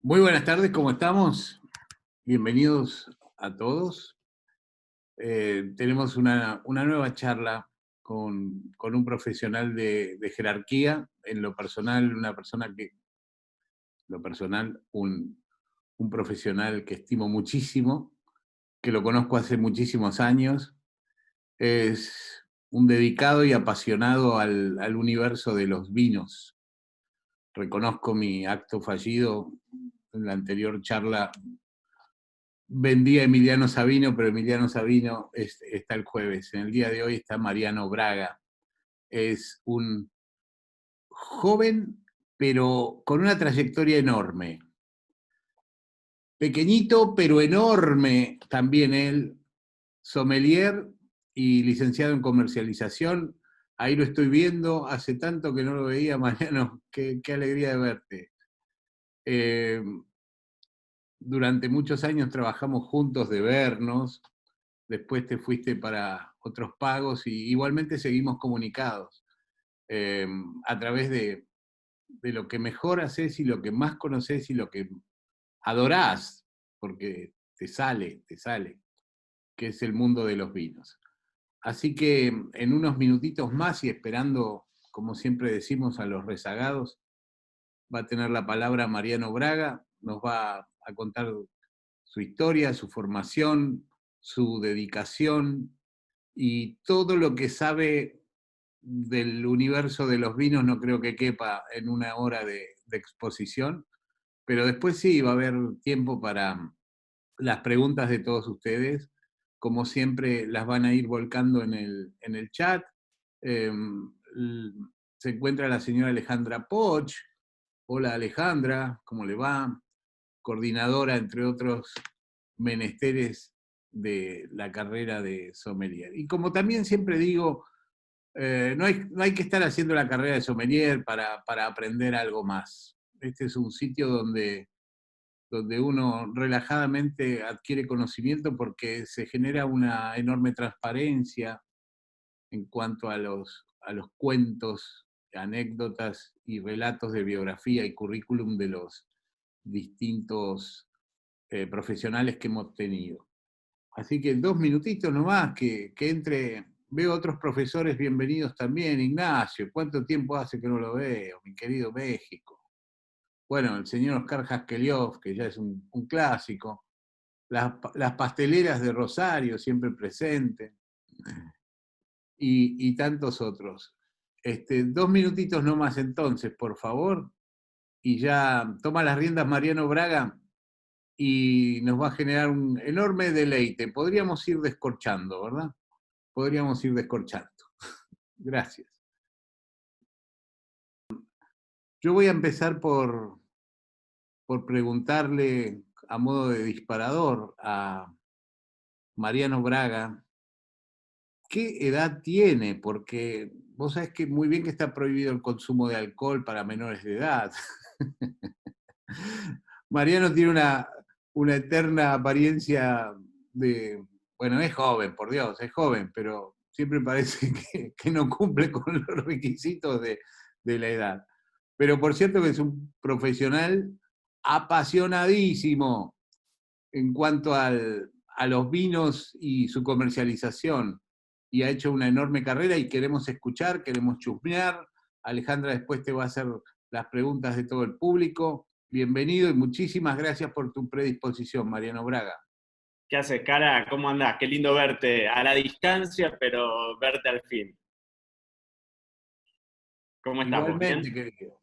Muy buenas tardes, ¿cómo estamos? Bienvenidos a todos. Tenemos una nueva charla con un profesional de jerarquía, en lo personal, una persona que, en lo personal, un profesional que estimo muchísimo, que lo conozco hace muchísimos años. Es un dedicado y apasionado al universo de los vinos. Reconozco mi acto fallido. En la anterior charla vendía Emiliano Sabino, pero Emiliano Sabino está el jueves. En el día de hoy está Mariano Braga. Es un joven, pero con una trayectoria enorme. Pequeñito, pero enorme también él. Sommelier y licenciado en comercialización. Ahí lo estoy viendo. Hace tanto que no lo veía, Mariano. Qué alegría de verte. Eh, durante muchos años trabajamos juntos de vernos. Después te fuiste para otros pagos y igualmente seguimos comunicados a través de lo que mejor haces y lo que más conoces y lo que adorás, porque te sale, que es el mundo de los vinos. Así que en unos minutitos más y esperando, como siempre decimos, a los rezagados, va a tener la palabra Mariano Braga, nos va a contar su historia, su formación, su dedicación, y todo lo que sabe del universo de los vinos no creo que quepa en una hora de exposición, pero después sí va a haber tiempo para las preguntas de todos ustedes. Como siempre, las van a ir volcando en el chat. Eh, Se encuentra la señora Alejandra Poch. Hola Alejandra, ¿cómo le va? Coordinadora, entre otros menesteres, de la carrera de sommelier. Y como también siempre digo, no hay que estar haciendo la carrera de sommelier para aprender algo más. Este es un sitio donde uno relajadamente adquiere conocimiento porque se genera una enorme transparencia en cuanto a los cuentos, anécdotas y relatos de biografía y currículum de los distintos profesionales que hemos tenido. Así que 2 minutitos nomás, que entre. Veo otros profesores bienvenidos también. Ignacio, ¿cuánto tiempo hace que no lo veo? Mi querido México. Bueno, el señor Oscar Jaskeliov, que ya es un clásico. Las pasteleras de Rosario, siempre presentes. Y tantos otros. 2 minutitos nomás entonces, por favor. Y ya toma las riendas Mariano Braga y nos va a generar un enorme deleite. Podríamos ir descorchando, ¿verdad? Podríamos ir descorchando. Gracias. Yo voy a empezar por preguntarle a modo de disparador a Mariano Braga, ¿qué edad tiene? Porque vos sabés que muy bien que está prohibido el consumo de alcohol para menores de edad. Mariano tiene una eterna apariencia de, bueno, es joven, por Dios, es joven, pero siempre parece que no cumple con los requisitos de la edad. Pero por cierto que es un profesional apasionadísimo en cuanto a los vinos y su comercialización, y ha hecho una enorme carrera y queremos escuchar, queremos chusmear. Alejandra después te va a hacer las preguntas de todo el público. Bienvenido y muchísimas gracias por tu predisposición, Mariano Braga. ¿Qué haces, cara? ¿Cómo andás? Qué lindo verte a la distancia, pero verte al fin. ¿Cómo estamos? Igualmente, ¿Bien? querido.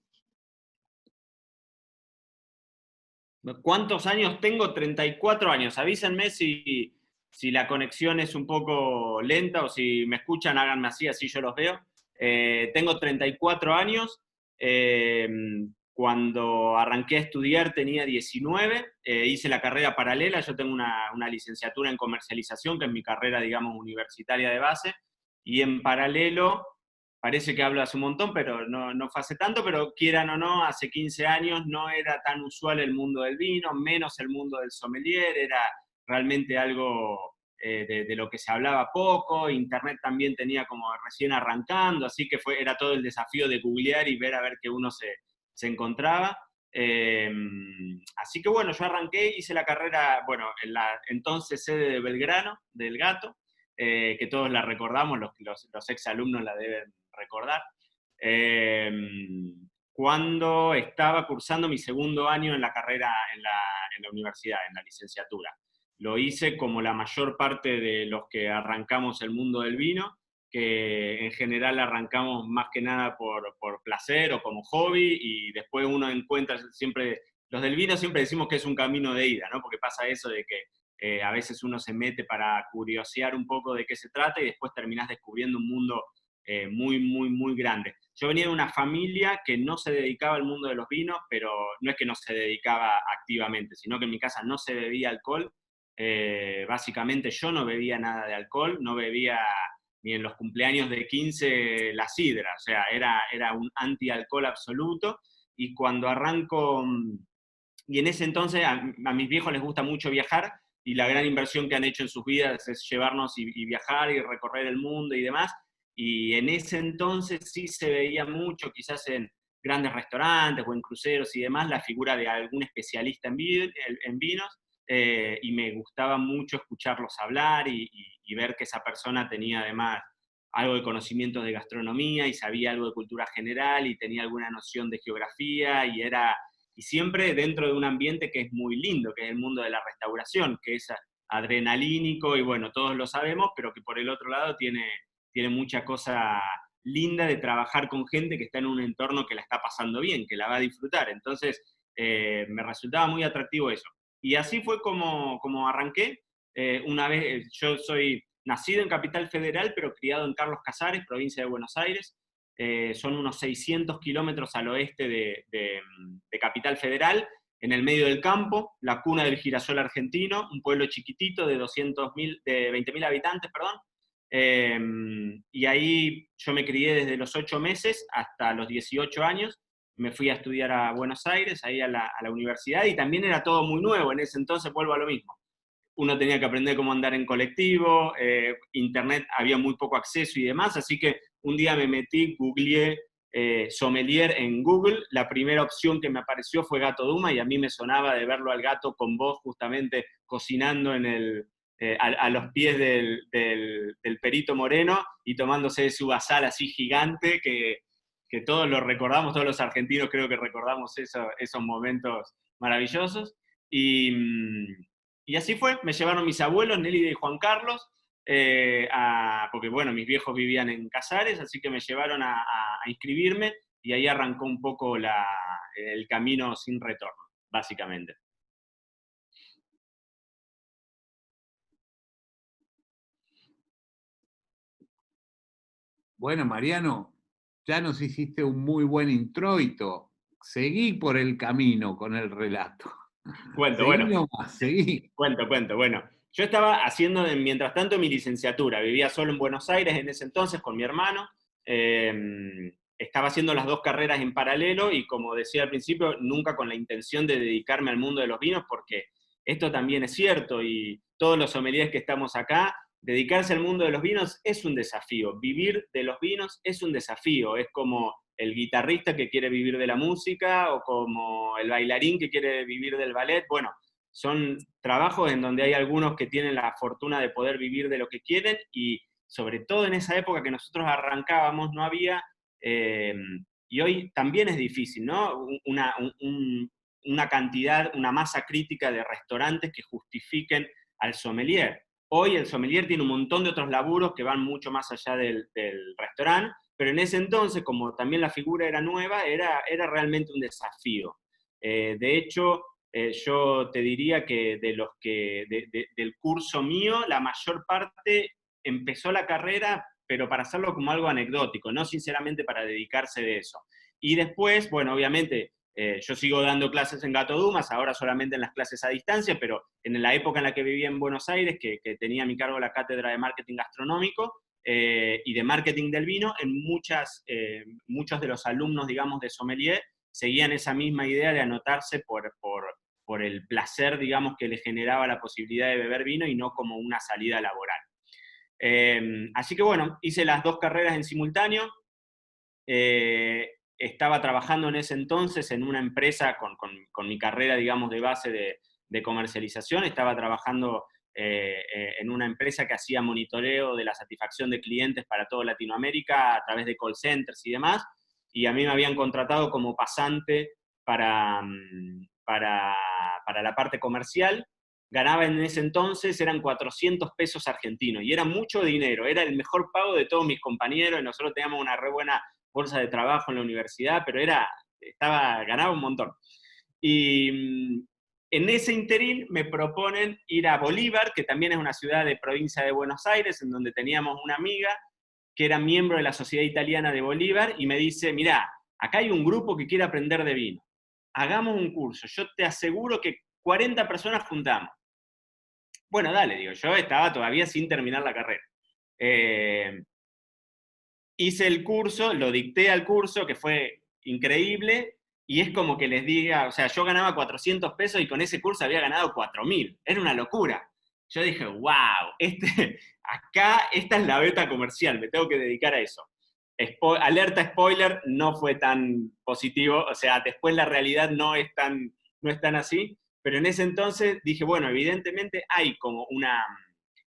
¿Cuántos años tengo? 34 años. Avísenme si la conexión es un poco lenta o si me escuchan, háganme así yo los veo. Tengo 34 años. Eh, Cuando arranqué a estudiar tenía 19. Hice la carrera paralela. Yo tengo una licenciatura en comercialización, que es mi carrera, digamos, universitaria de base. Y en paralelo, parece que hablo hace un montón, pero no fue hace tanto, pero quieran o no, hace 15 años no era tan usual el mundo del vino, menos el mundo del sommelier, era realmente algo de lo que se hablaba poco. Internet también tenía como recién arrancando, así que era todo el desafío de googlear y ver a ver qué uno se encontraba. Así que bueno, yo arranqué, hice la carrera, bueno, en la entonces sede de Belgrano, del Gato, que todos la recordamos, los exalumnos la deben recordar. Eh, Cuando estaba cursando mi segundo año en la carrera, en la universidad, en la licenciatura. Lo hice como la mayor parte de los que arrancamos el mundo del vino, que en general arrancamos más que nada por placer o como hobby, y después uno encuentra siempre, los del vino siempre decimos que es un camino de ida, ¿no? Porque pasa eso de que a veces uno se mete para curiosear un poco de qué se trata y después terminás descubriendo un mundo muy, muy, muy grande. Yo venía de una familia que no se dedicaba al mundo de los vinos, pero no es que no se dedicaba activamente, sino que en mi casa no se bebía alcohol. Básicamente yo no bebía nada de alcohol, no bebía ni en los cumpleaños de 15 la sidra, o sea, era un anti-alcohol absoluto. Y cuando arranco, y en ese entonces a mis viejos les gusta mucho viajar, y la gran inversión que han hecho en sus vidas es llevarnos y viajar y recorrer el mundo y demás. Y en ese entonces sí se veía mucho, quizás en grandes restaurantes o en cruceros y demás, la figura de algún especialista en vinos, y me gustaba mucho escucharlos hablar y ver que esa persona tenía además algo de conocimiento de gastronomía y sabía algo de cultura general y tenía alguna noción de geografía, y siempre dentro de un ambiente que es muy lindo, que es el mundo de la restauración, que es adrenalínico y bueno, todos lo sabemos, pero que por el otro lado tiene mucha cosa linda de trabajar con gente que está en un entorno que la está pasando bien, que la va a disfrutar. Entonces, me resultaba muy atractivo eso. Y así fue como arranqué. Una vez, yo soy nacido en Capital Federal, pero criado en Carlos Casares, provincia de Buenos Aires. Son unos 600 kilómetros al oeste de Capital Federal, en el medio del campo, la cuna del girasol argentino, un pueblo chiquitito de 20.000 habitantes, perdón. Y ahí yo me crié desde los 8 meses hasta los 18 años. Me fui a estudiar a Buenos Aires, ahí a la universidad, y también era todo muy nuevo. En ese entonces vuelvo a lo mismo. Uno tenía que aprender cómo andar en colectivo, internet había muy poco acceso y demás, así que un día me metí, googleé sommelier en Google, la primera opción que me apareció fue Gato Duma, y a mí me sonaba de verlo al gato con voz justamente cocinando a los pies del Perito Moreno y tomándose su basal así gigante, que todos lo recordamos, todos los argentinos creo que recordamos esos momentos maravillosos. Y así fue, me llevaron mis abuelos, Nélida y Juan Carlos, porque bueno, mis viejos vivían en Casares, así que me llevaron a inscribirme, y ahí arrancó un poco el camino sin retorno, básicamente. Bueno, Mariano, ya nos hiciste un muy buen introito. Seguí por el camino con el relato. Cuento, Seguí bueno, nomás, seguí. cuento. Bueno, yo estaba haciendo, mientras tanto, mi licenciatura. Vivía solo en Buenos Aires en ese entonces con mi hermano. Estaba haciendo las dos carreras en paralelo y, como decía al principio, nunca con la intención de dedicarme al mundo de los vinos, porque esto también es cierto, y todos los sommeliers que estamos acá, dedicarse al mundo de los vinos es un desafío. Vivir de los vinos es un desafío. Es como el guitarrista que quiere vivir de la música o como el bailarín que quiere vivir del ballet. Bueno, son trabajos en donde hay algunos que tienen la fortuna de poder vivir de lo que quieren, y sobre todo en esa época que nosotros arrancábamos no había, eh, y hoy también es difícil, ¿no? Una cantidad, una masa crítica de restaurantes que justifiquen al sommelier. Hoy el sommelier tiene un montón de otros laburos que van mucho más allá del restaurante, pero en ese entonces, como también la figura era nueva, era realmente un desafío. De hecho, yo te diría que del curso mío, la mayor parte empezó la carrera, pero para hacerlo como algo anecdótico, no sinceramente para dedicarse de eso. Y después, bueno, obviamente, yo sigo dando clases en Gato Dumas, ahora solamente en las clases a distancia, pero en la época en la que vivía en Buenos Aires, que tenía a mi cargo la cátedra de marketing gastronómico y de marketing del vino, muchos de los alumnos, digamos, de sommelier seguían esa misma idea de anotarse por el placer, digamos, que les generaba la posibilidad de beber vino y no como una salida laboral. Así que bueno, hice las dos carreras en simultáneo. estaba trabajando en ese entonces en una empresa con mi carrera, digamos, de base de comercialización, estaba trabajando en una empresa que hacía monitoreo de la satisfacción de clientes para toda Latinoamérica a través de call centers y demás, y a mí me habían contratado como pasante para la parte comercial. Ganaba en ese entonces, eran 400 pesos argentinos, y era mucho dinero, era el mejor pago de todos mis compañeros, y nosotros teníamos una re buena bolsa de trabajo en la universidad, pero ganaba un montón. Y en ese interín me proponen ir a Bolívar, que también es una ciudad de provincia de Buenos Aires, en donde teníamos una amiga que era miembro de la Sociedad Italiana de Bolívar, y me dice, mirá, acá hay un grupo que quiere aprender de vino, hagamos un curso, yo te aseguro que 40 personas juntamos. Bueno, dale, digo, yo estaba todavía sin terminar la carrera. Hice el curso, lo dicté al curso, que fue increíble, y es como que les diga, o sea, yo ganaba 400 pesos y con ese curso había ganado 4.000. Era una locura. Yo dije, wow, acá esta es la beta comercial, me tengo que dedicar a eso. Alerta spoiler, no fue tan positivo, o sea, después la realidad no es tan así, pero en ese entonces dije, bueno, evidentemente hay como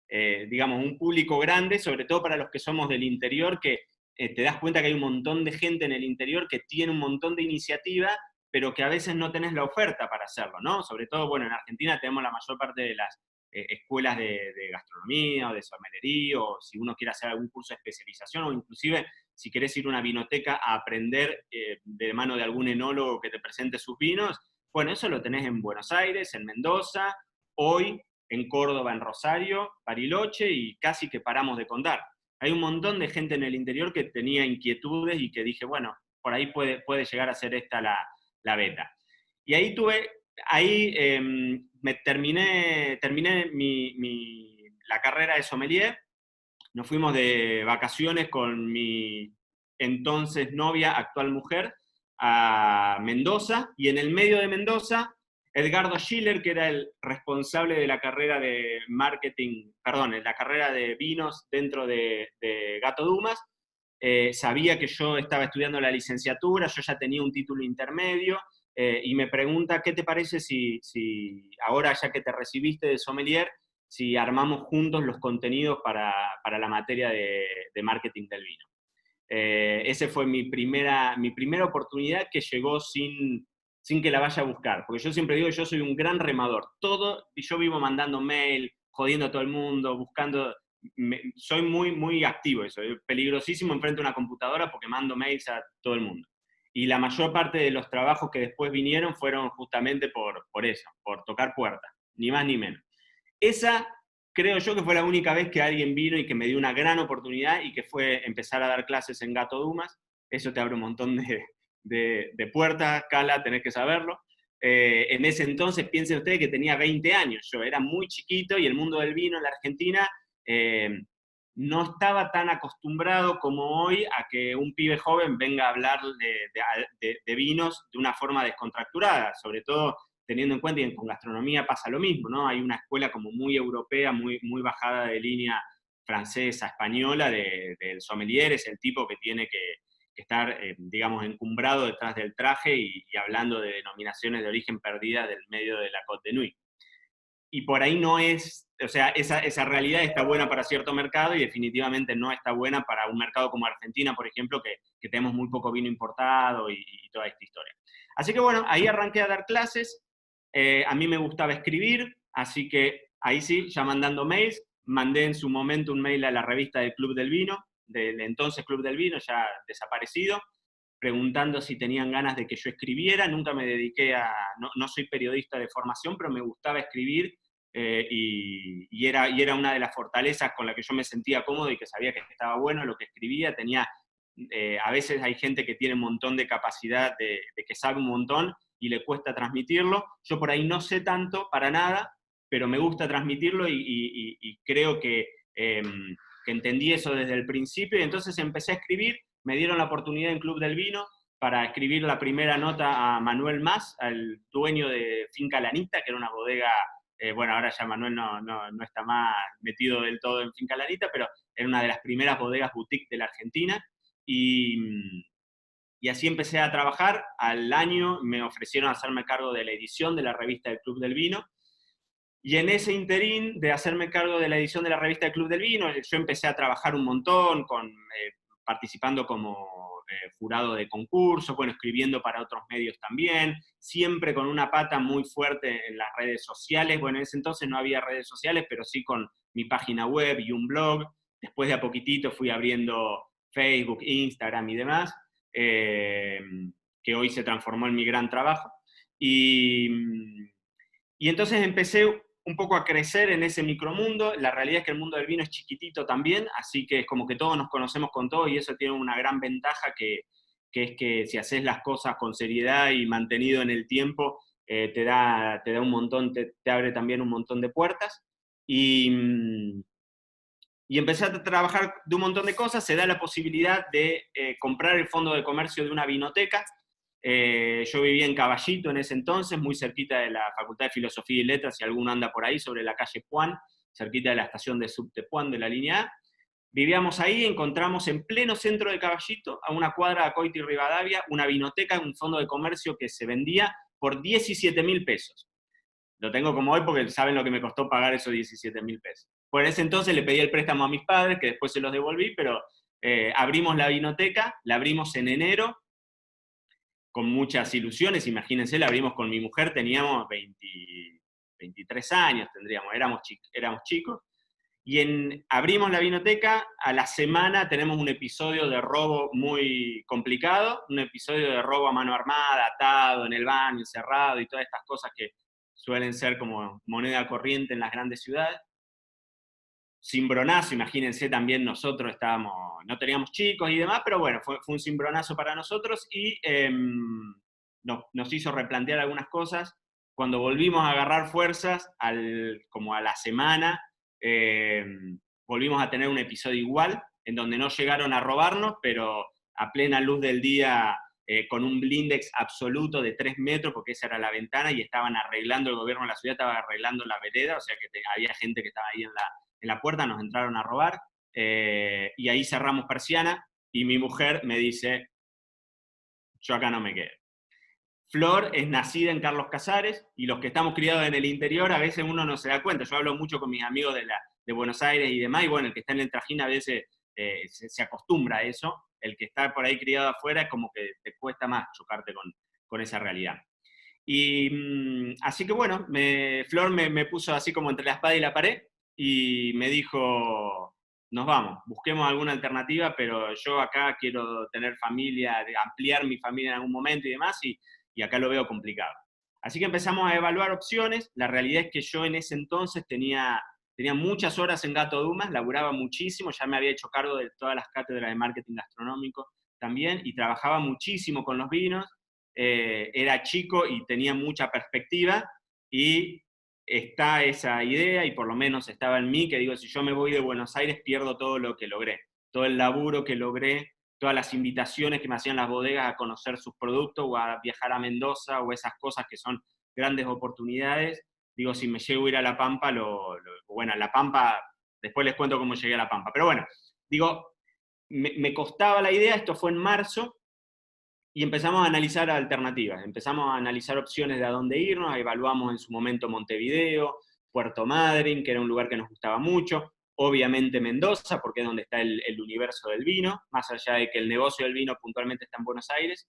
digamos, un público grande, sobre todo para los que somos del interior, que te das cuenta que hay un montón de gente en el interior que tiene un montón de iniciativa, pero que a veces no tenés la oferta para hacerlo, ¿no? Sobre todo, bueno, en Argentina tenemos la mayor parte de las escuelas de gastronomía o de sommelería, o si uno quiere hacer algún curso de especialización, o inclusive si querés ir a una vinoteca a aprender de mano de algún enólogo que te presente sus vinos, bueno, eso lo tenés en Buenos Aires, en Mendoza, hoy en Córdoba, en Rosario, Bariloche, y casi que paramos de contar. Hay un montón de gente en el interior que tenía inquietudes y que dije, bueno, por ahí puede llegar a ser esta la beta. Y ahí terminé la carrera de sommelier, nos fuimos de vacaciones con mi entonces novia, actual mujer, a Mendoza, y en el medio de Mendoza, Edgardo Schiller, que era el responsable de la carrera de marketing, perdón, en la carrera de vinos dentro de Gato Dumas, sabía que yo estaba estudiando la licenciatura, yo ya tenía un título intermedio, y me pregunta, ¿qué te parece si ahora ya que te recibiste de sommelier, si armamos juntos los contenidos para la materia de marketing del vino? Esa fue mi primera oportunidad, que llegó sin que la vaya a buscar, porque yo siempre digo, yo soy un gran remador, y yo vivo mandando mail, jodiendo a todo el mundo, buscando, soy muy, muy activo, eso, es peligrosísimo enfrente de una computadora porque mando mails a todo el mundo. Y la mayor parte de los trabajos que después vinieron fueron justamente por eso, por tocar puertas, ni más ni menos. Esa creo yo que fue la única vez que alguien vino y que me dio una gran oportunidad, y que fue empezar a dar clases en Gato Dumas. Eso te abre un montón de puertas, Cala, tenés que saberlo. En ese entonces, piensen ustedes que tenía 20 años, yo era muy chiquito, y el mundo del vino en la Argentina no estaba tan acostumbrado como hoy a que un pibe joven venga a hablar de vinos de una forma descontracturada, sobre todo teniendo en cuenta que con gastronomía pasa lo mismo, ¿no? Hay una escuela como muy europea, muy, muy bajada de línea francesa, española, del sommelier, es el tipo que tiene que estar, digamos, encumbrado detrás del traje y hablando de denominaciones de origen perdidas del medio de la Côte de Nuit. Y por ahí no es, o sea, esa realidad está buena para cierto mercado y definitivamente no está buena para un mercado como Argentina, por ejemplo, que tenemos muy poco vino importado y toda esta historia. Así que bueno, ahí arranqué a dar clases. A mí me gustaba escribir, así que ahí sí, ya mandando mails, mandé en su momento un mail a la revista del Club del Vino, del entonces Club del Vino, ya desaparecido, preguntando si tenían ganas de que yo escribiera. Nunca me dediqué no soy periodista de formación, pero me gustaba escribir, y era una de las fortalezas con la que yo me sentía cómodo y que sabía que estaba bueno lo que escribía. A veces hay gente que tiene un montón de capacidad, de que sabe un montón y le cuesta transmitirlo. Yo por ahí no sé tanto, para nada, pero me gusta transmitirlo, y creo que entendí eso desde el principio, y entonces empecé a escribir. Me dieron la oportunidad en Club del Vino para escribir la primera nota a Manuel Mas, al dueño de Finca Lanita, que era una bodega, bueno, ahora ya Manuel no está más metido del todo en Finca Lanita, pero era una de las primeras bodegas boutique de la Argentina, y Y así empecé a trabajar. Al año me ofrecieron hacerme cargo de la edición de la revista del Club del Vino. Y en ese interín de hacerme cargo de la edición de la revista del Club del Vino, yo empecé a trabajar un montón, participando como jurado de concursos, bueno, escribiendo para otros medios también, siempre con una pata muy fuerte en las redes sociales. Bueno, en ese entonces no había redes sociales, pero sí con mi página web y un blog. Después de a poquitito fui abriendo Facebook, Instagram y demás, que hoy se transformó en mi gran trabajo. Y entonces empecé un poco a crecer en ese micromundo. La realidad es que el mundo del vino es chiquitito también, así que es como que todos nos conocemos con todo, y eso tiene una gran ventaja que es que si haces las cosas con seriedad y mantenido en el tiempo, te da un montón, te abre también un montón de puertas. Y empecé a trabajar de un montón de cosas. Se da la posibilidad de comprar el fondo de comercio de una vinoteca. Yo vivía en Caballito en ese entonces, muy cerquita de la Facultad de Filosofía y Letras, si alguno anda por ahí, sobre la calle Puan, cerquita de la estación de subte Puan de la línea A. Vivíamos ahí, encontramos en pleno centro de Caballito, a una cuadra de Acoite y Rivadavia, una vinoteca, un fondo de comercio que se vendía por 17.000 pesos. Lo tengo como hoy porque saben lo que me costó pagar esos 17.000 pesos. Por ese entonces le pedí el préstamo a mis padres, que después se los devolví, pero abrimos la vinoteca, la abrimos en enero, con muchas ilusiones. Imagínense, la abrimos con mi mujer, teníamos 23 años, éramos chicos. Y abrimos la vinoteca, a la semana tenemos un episodio de robo muy complicado, un episodio de robo a mano armada, atado en el baño, encerrado, y todas estas cosas que suelen ser como moneda corriente en las grandes ciudades. Cimbronazo, imagínense, también nosotros no teníamos chicos y demás, pero bueno, fue un cimbronazo para nosotros, y nos hizo replantear algunas cosas. Cuando volvimos a agarrar fuerzas, como a la semana, volvimos a tener un episodio igual, en donde no llegaron a robarnos, pero a plena luz del día, con un blindex absoluto de 3 metros, porque esa era la ventana, y estaban arreglando, el gobierno de la ciudad estaba arreglando la vereda, o sea que había gente que estaba ahí en la puerta, nos entraron a robar, y ahí cerramos persiana, y mi mujer me dice, yo acá no me quedo. Flor es nacida en Carlos Casares, y los que estamos criados en el interior, a veces uno no se da cuenta. Yo hablo mucho con mis amigos de Buenos Aires y demás, y bueno, el que está en el Trajín a veces se acostumbra a eso. El que está por ahí criado afuera es como que te cuesta más chocarte con esa realidad. Y así que bueno, Flor me puso así como entre la espada y la pared, y me dijo, nos vamos, busquemos alguna alternativa, pero yo acá quiero tener familia, ampliar mi familia en algún momento y demás, y acá lo veo complicado. Así que empezamos a evaluar opciones. La realidad es que yo en ese entonces tenía muchas horas en Gato Dumas, laburaba muchísimo, ya me había hecho cargo de todas las cátedras de marketing gastronómico también, y trabajaba muchísimo con los vinos. Era chico y tenía mucha perspectiva, y está esa idea, y por lo menos estaba en mí, que digo, si yo me voy de Buenos Aires pierdo todo lo que logré, todo el laburo que logré, todas las invitaciones que me hacían las bodegas a conocer sus productos, o a viajar a Mendoza, o esas cosas que son grandes oportunidades. Digo, si me llego a ir a La Pampa, bueno, a La Pampa, después les cuento cómo llegué a La Pampa, pero bueno, digo, me costaba la idea. Esto fue en marzo, y empezamos a analizar alternativas, empezamos a analizar opciones de a dónde irnos. Evaluamos en su momento Montevideo, Puerto Madryn, que era un lugar que nos gustaba mucho, obviamente Mendoza, porque es donde está el universo del vino, más allá de que el negocio del vino puntualmente está en Buenos Aires.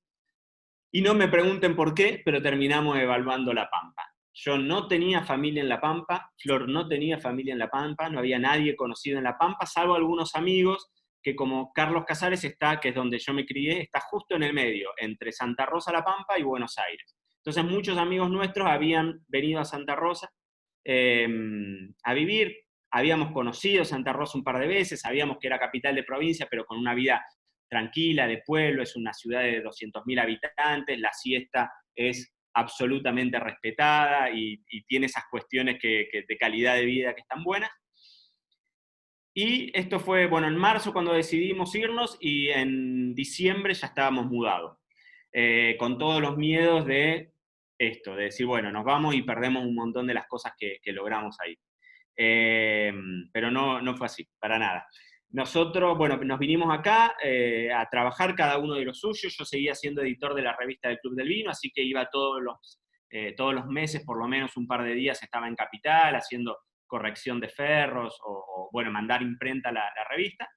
Y no me pregunten por qué, pero terminamos evaluando La Pampa. Yo no tenía familia en La Pampa, Flor no tenía familia en La Pampa, no había nadie conocido en La Pampa, salvo algunos amigos, que como Carlos Casares está, que es donde yo me crié, está justo en el medio, entre Santa Rosa, La Pampa y Buenos Aires. Entonces muchos amigos nuestros habían venido a Santa Rosa a vivir. Habíamos conocido Santa Rosa un par de veces, sabíamos que era capital de provincia, pero con una vida tranquila, de pueblo. Es una ciudad de 200.000 habitantes, la siesta es absolutamente respetada, y tiene esas cuestiones de calidad de vida que están buenas. Y esto fue, bueno, en marzo cuando decidimos irnos, y en diciembre ya estábamos mudados, con todos los miedos de esto, de decir, bueno, nos vamos y perdemos un montón de las cosas que logramos ahí. Pero no fue así, para nada. nosotros, bueno, nos vinimos acá a trabajar cada uno de los suyos. Yo seguía siendo editor de la revista del Club del Vino, así que iba todos los meses, por lo menos un par de días, estaba en Capital haciendo corrección de ferros bueno, mandar imprenta a la revista.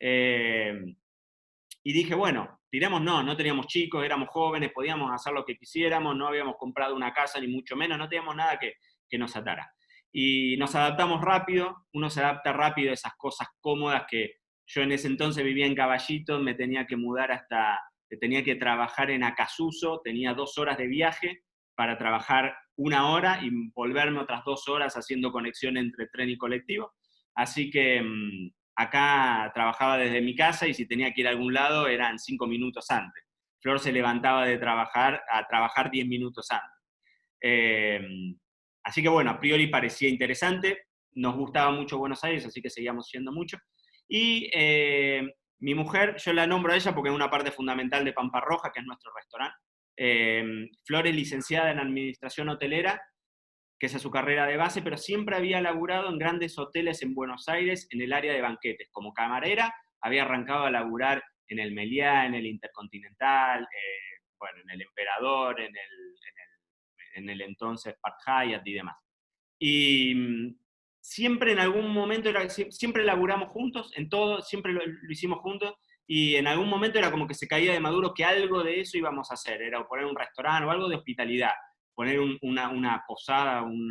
Y dije, bueno, tiremos, no teníamos chicos, éramos jóvenes, podíamos hacer lo que quisiéramos, no habíamos comprado una casa ni mucho menos, no teníamos nada que nos atara. Y nos adaptamos rápido, uno se adapta rápido a esas cosas cómodas que yo en ese entonces vivía en Caballito, me tenía que mudar tenía que trabajar en Acasuso, tenía 2 horas de viaje para trabajar 1 hora y volverme otras 2 horas haciendo conexión entre tren y colectivo. Así que acá trabajaba desde mi casa y si tenía que ir a algún lado eran 5 minutos antes. Flor se levantaba de trabajar a trabajar 10 minutos antes. Así que bueno, a priori parecía interesante, nos gustaba mucho Buenos Aires, así que seguíamos yendo mucho. Y mi mujer, yo la nombro a ella porque es una parte fundamental de Pampa Roja, que es nuestro restaurante. Flor es licenciada en Administración Hotelera, que esa es su carrera de base, pero siempre había laburado en grandes hoteles en Buenos Aires en el área de banquetes. Como camarera había arrancado a laburar en el Meliá, en el Intercontinental, bueno, en el Emperador, en el entonces Park Hyatt y demás. Y siempre en algún momento, siempre laburamos juntos, en todo, siempre lo hicimos juntos, y en algún momento era como que se caía de maduro que algo de eso íbamos a hacer, era poner un restaurante o algo de hospitalidad, poner una posada, un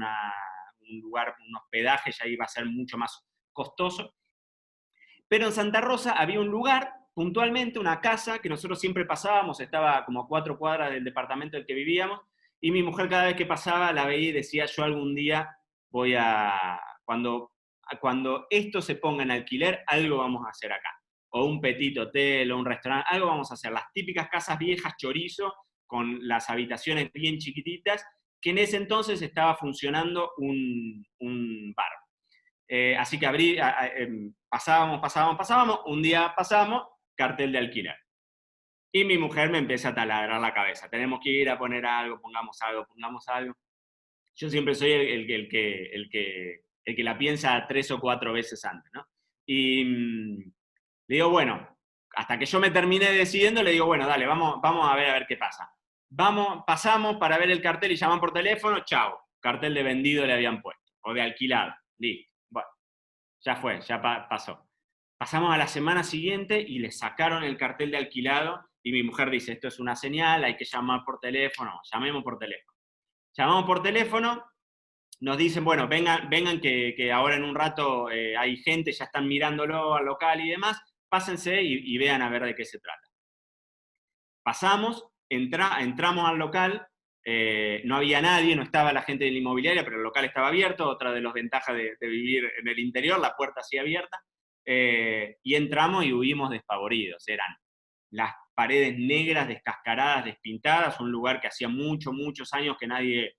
lugar, un hospedaje, ya iba a ser mucho más costoso. Pero en Santa Rosa había un lugar, puntualmente, una casa que nosotros siempre pasábamos, estaba como a 4 cuadras del departamento en el que vivíamos, y mi mujer cada vez que pasaba la veía y decía, yo algún día voy cuando esto se ponga en alquiler, algo vamos a hacer acá. O un petit hotel, o un restaurante, algo vamos a hacer. Las típicas casas viejas chorizo, con las habitaciones bien chiquititas, que en ese entonces estaba funcionando un bar. Así que pasábamos, un día pasamos, cartel de alquiler. Y mi mujer me empieza a taladrar la cabeza. Tenemos que ir a poner algo, pongamos algo, pongamos algo. Yo siempre soy el que la piensa 3 o 4 veces antes, ¿no? Y le digo, bueno, hasta que yo me terminé decidiendo, le digo, bueno, dale, vamos a ver qué pasa. Pasamos para ver el cartel y llaman por teléfono, chao, cartel de vendido le habían puesto, o de alquilado, listo. Bueno, ya fue, ya pasó. Pasamos a la semana siguiente y le sacaron el cartel de alquilado y mi mujer dice, esto es una señal, hay que llamar por teléfono, llamemos por teléfono. Llamamos por teléfono, nos dicen, bueno, vengan que ahora en un rato hay gente, ya están mirándolo al local y demás, pásense y vean a ver de qué se trata. Pasamos, entramos al local, no había nadie, no estaba la gente de la inmobiliaria, pero el local estaba abierto, otra de las ventajas de vivir en el interior, la puerta así abierta, y entramos y huimos despavoridos, eran las paredes negras, descascaradas, despintadas, un lugar que hacía muchos años que nadie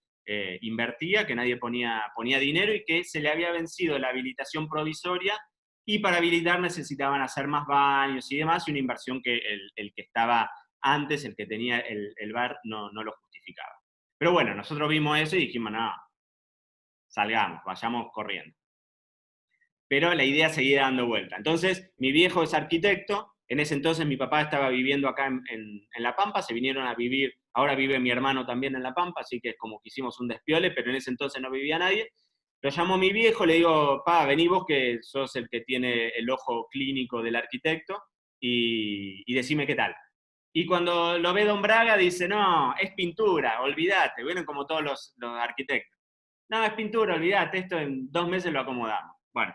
invertía, que nadie ponía dinero y que se le había vencido la habilitación provisoria y para habilitar necesitaban hacer más baños y demás, y una inversión que el que estaba antes, el que tenía el bar, no lo justificaba. Pero bueno, nosotros vimos eso y dijimos, no, salgamos, vayamos corriendo. Pero la idea seguía dando vuelta. Entonces, mi viejo es arquitecto, en ese entonces mi papá estaba viviendo acá en La Pampa, se vinieron a vivir, ahora vive mi hermano también en La Pampa, así que es como que hicimos un despiole, pero en ese entonces no vivía nadie. Lo llamo mi viejo, le digo, pa, vení vos que sos el que tiene el ojo clínico del arquitecto y decime qué tal. Y cuando lo ve Don Braga dice, no, es pintura, olvídate, vienen como todos los arquitectos. No, es pintura, olvídate, esto en 2 meses lo acomodamos. Bueno,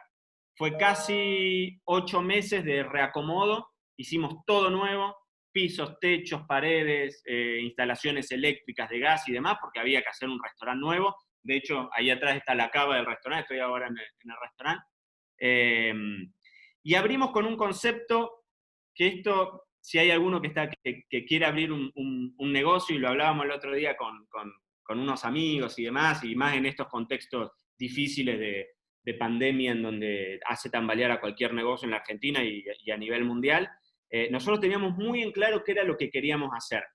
fue casi 8 meses de reacomodo, hicimos todo nuevo, pisos, techos, paredes, instalaciones eléctricas de gas y demás, porque había que hacer un restaurante nuevo. De hecho, ahí atrás está la cava del restaurante, estoy ahora en el restaurante. Y abrimos con un concepto que esto, si hay alguno que quiere abrir un negocio, y lo hablábamos el otro día con unos amigos y demás, y más en estos contextos difíciles de pandemia en donde hace tambalear a cualquier negocio en la Argentina y a nivel mundial, nosotros teníamos muy en claro qué era lo que queríamos hacer.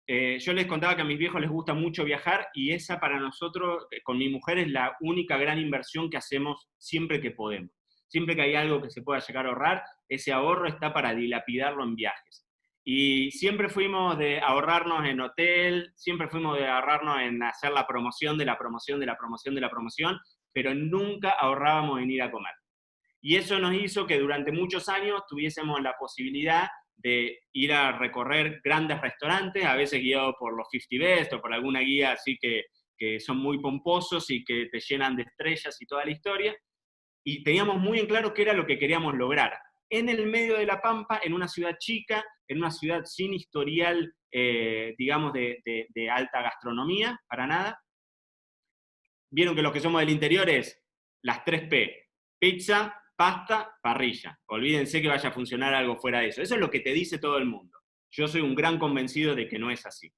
Yo les contaba que a mis viejos les gusta mucho viajar y esa para nosotros, con mi mujer, es la única gran inversión que hacemos siempre que podemos. Siempre que hay algo que se pueda llegar a ahorrar, ese ahorro está para dilapidarlo en viajes. Y siempre fuimos de ahorrarnos en hotel, siempre fuimos de ahorrarnos en hacer la promoción de la promoción de la promoción de la promoción, pero nunca ahorrábamos en ir a comer. Y eso nos hizo que durante muchos años tuviésemos la posibilidad de ir a recorrer grandes restaurantes, a veces guiados por los 50 Best o por alguna guía así que son muy pomposos y que te llenan de estrellas y toda la historia. Y teníamos muy en claro qué era lo que queríamos lograr. En el medio de la Pampa, en una ciudad chica, en una ciudad sin historial, digamos, de alta gastronomía, para nada. Vieron que los que somos del interior es las 3P: pizza, pasta, parrilla. Olvídense que vaya a funcionar algo fuera de eso. Eso es lo que te dice todo el mundo. Yo soy un gran convencido de que no es así.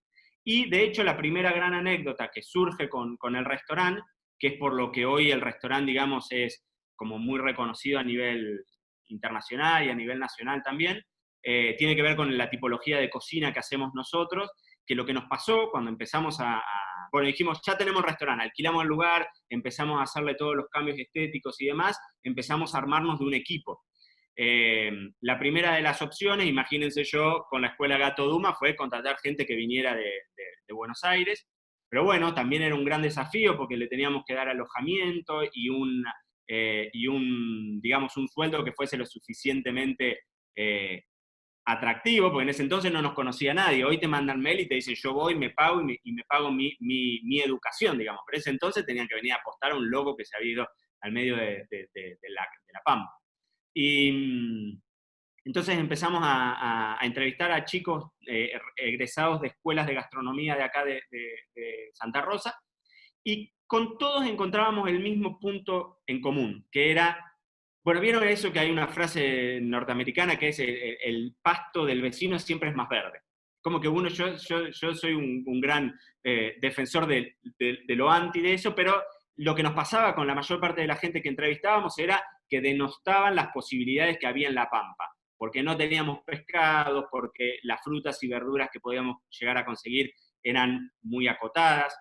Y de hecho la primera gran anécdota que surge con el restaurante, que es por lo que hoy el restaurante, digamos, es como muy reconocido a nivel internacional y a nivel nacional también, tiene que ver con la tipología de cocina que hacemos nosotros, que lo que nos pasó cuando empezamos bueno, dijimos, ya tenemos restaurante, alquilamos el lugar, empezamos a hacerle todos los cambios estéticos y demás, empezamos a armarnos de un equipo. La primera de las opciones, imagínense yo, con la escuela Gato Duma, fue contratar gente que viniera de Buenos Aires, pero bueno, también era un gran desafío porque le teníamos que dar alojamiento y digamos, un sueldo que fuese lo suficientemente atractivo, porque en ese entonces no nos conocía nadie. Hoy te mandan mail y te dicen, yo voy, me pago y me pago mi educación, digamos. Pero en ese entonces tenían que venir a apostar a un loco que se había ido al medio de la Pampa. Y entonces empezamos a entrevistar a chicos egresados de escuelas de gastronomía de acá de Santa Rosa, y con todos encontrábamos el mismo punto en común, que era, bueno, ¿vieron eso que hay una frase norteamericana que es el pasto del vecino siempre es más verde? Como que yo soy un gran defensor de lo anti de eso, pero lo que nos pasaba con la mayor parte de la gente que entrevistábamos era que denostaban las posibilidades que había en La Pampa, porque no teníamos pescados, porque las frutas y verduras que podíamos llegar a conseguir eran muy acotadas.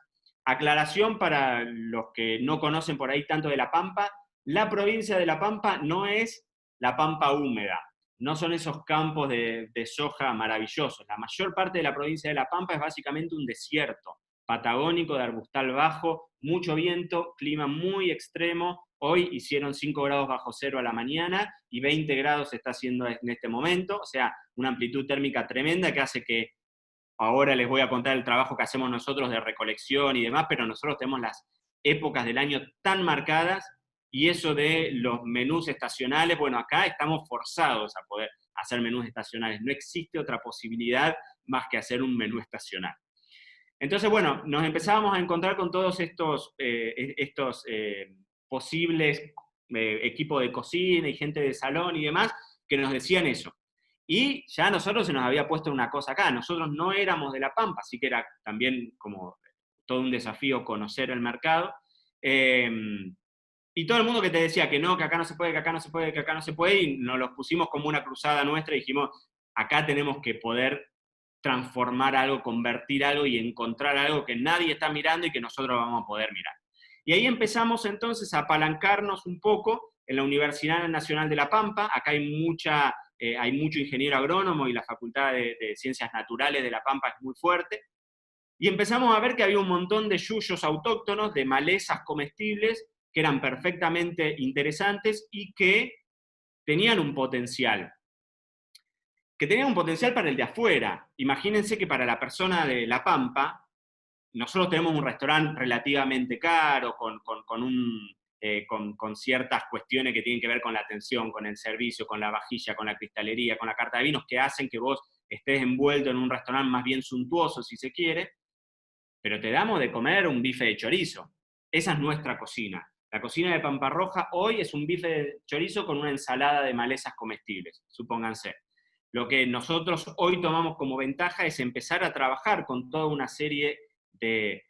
Aclaración para los que no conocen por ahí tanto de La Pampa: la provincia de La Pampa no es la Pampa húmeda, no son esos campos de soja maravillosos. La mayor parte de la provincia de La Pampa es básicamente un desierto patagónico de arbustal bajo, mucho viento, clima muy extremo. Hoy hicieron 5 grados bajo cero a la mañana y 20 grados se está haciendo en este momento, o sea, una amplitud térmica tremenda que hace que, ahora les voy a contar el trabajo que hacemos nosotros de recolección y demás, pero nosotros tenemos las épocas del año tan marcadas, y eso de los menús estacionales, bueno, acá estamos forzados a poder hacer menús estacionales. No existe otra posibilidad más que hacer un menú estacional. Entonces, bueno, nos empezábamos a encontrar con todos estos posibles equipos de cocina y gente de salón y demás que nos decían eso. Y ya a nosotros se nos había puesto una cosa acá. Nosotros no éramos de La Pampa, así que era también como todo un desafío conocer el mercado. Y todo el mundo que te decía que no, que acá no se puede, que acá no se puede, que acá no se puede, y nos los pusimos como una cruzada nuestra y dijimos, acá tenemos que poder transformar algo, convertir algo y encontrar algo que nadie está mirando y que nosotros vamos a poder mirar. Y ahí empezamos entonces a apalancarnos un poco en la Universidad Nacional de La Pampa. Acá hay mucho ingeniero agrónomo y la Facultad de Ciencias Naturales de La Pampa es muy fuerte. Y empezamos a ver que había un montón de yuyos autóctonos, de malezas comestibles, que eran perfectamente interesantes y que tenían un potencial. Que tenían un potencial para el de afuera. Imagínense que para la persona de La Pampa, nosotros tenemos un restaurante relativamente caro, con ciertas cuestiones que tienen que ver con la atención, con el servicio, con la vajilla, con la cristalería, con la carta de vinos, que hacen que vos estés envuelto en un restaurante más bien suntuoso, si se quiere, pero te damos de comer un bife de chorizo. Esa es nuestra cocina. La cocina de Pampa Roja hoy es un bife de chorizo con una ensalada de malezas comestibles, supónganse. Lo que nosotros hoy tomamos como ventaja es empezar a trabajar con toda una serie de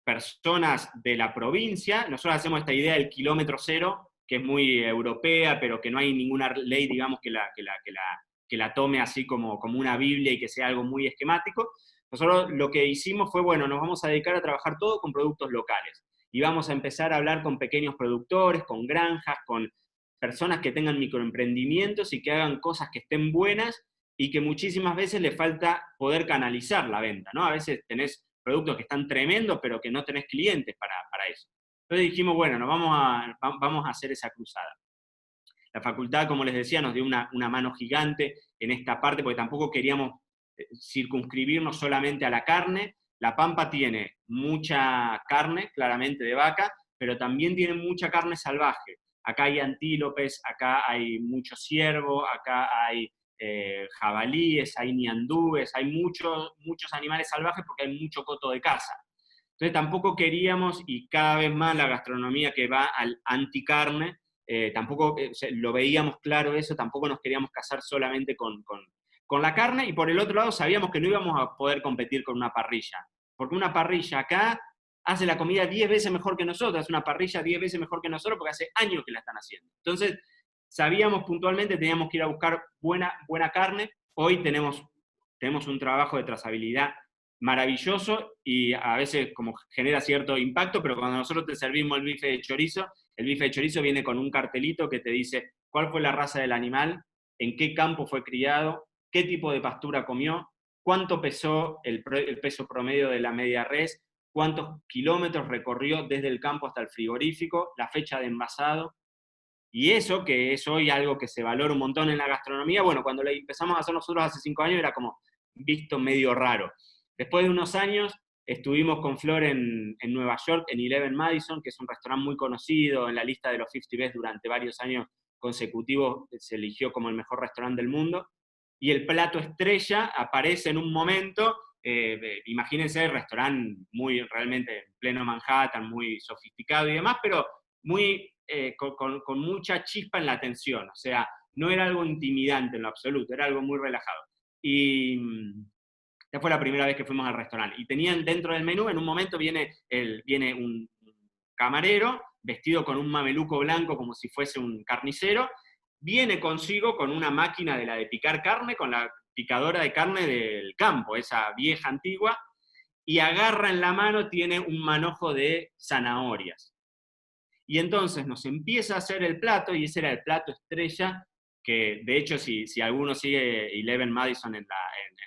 personas de la provincia. Nosotros hacemos esta idea del kilómetro cero, que es muy europea, pero que no hay ninguna ley, digamos, que la tome así como una Biblia y que sea algo muy esquemático. Nosotros lo que hicimos fue, bueno, nos vamos a dedicar a trabajar todo con productos locales. Y vamos a empezar a hablar con pequeños productores, con granjas, con personas que tengan microemprendimientos y que hagan cosas que estén buenas y que muchísimas veces le falta poder canalizar la venta, ¿no? A veces tenés productos que están tremendos, pero que no tenés clientes para eso. Entonces dijimos, bueno, vamos a hacer esa cruzada. La facultad, como les decía, nos dio una mano gigante en esta parte, porque tampoco queríamos circunscribirnos solamente a la carne. La Pampa tiene mucha carne, claramente de vaca, pero también tiene mucha carne salvaje. Acá hay antílopes, acá hay mucho ciervo, acá hay jabalíes, hay ñandúes, hay muchos animales salvajes porque hay mucho coto de caza. Entonces tampoco queríamos, y cada vez más la gastronomía que va al anticarne, tampoco lo veíamos claro eso, tampoco nos queríamos casar solamente con la carne, y por el otro lado sabíamos que no íbamos a poder competir con una parrilla, porque una parrilla acá hace la comida 10 veces mejor que nosotros, hace una parrilla 10 veces mejor que nosotros porque hace años que la están haciendo. Entonces, sabíamos puntualmente, teníamos que ir a buscar buena carne. Hoy tenemos un trabajo de trazabilidad maravilloso y a veces como genera cierto impacto, pero cuando nosotros te servimos el bife de chorizo viene con un cartelito que te dice cuál fue la raza del animal, en qué campo fue criado, qué tipo de pastura comió, cuánto pesó el peso promedio de la media res, cuántos kilómetros recorrió desde el campo hasta el frigorífico, la fecha de envasado. Y eso, que es hoy algo que se valora un montón en la gastronomía, bueno, cuando lo empezamos a hacer nosotros hace 5 años era como visto medio raro. Después de unos años estuvimos con Flor en Nueva York, en Eleven Madison, que es un restaurante muy conocido en la lista de los 50 Best durante varios años consecutivos, se eligió como el mejor restaurante del mundo. Y el plato estrella aparece en un momento, imagínense el restaurante muy realmente en pleno Manhattan, muy sofisticado y demás, pero muy, con mucha chispa en la atención, o sea, no era algo intimidante en lo absoluto, era algo muy relajado. Y esta fue la primera vez que fuimos al restaurante. Y tenían dentro del menú, en un momento viene un camarero vestido con un mameluco blanco como si fuese un carnicero, viene consigo con una máquina de la de picar carne, con la picadora de carne del campo, esa vieja antigua, y agarra en la mano, tiene un manojo de zanahorias. Y entonces nos empieza a hacer el plato, y ese era el plato estrella, que de hecho si alguno sigue Eleven Madison en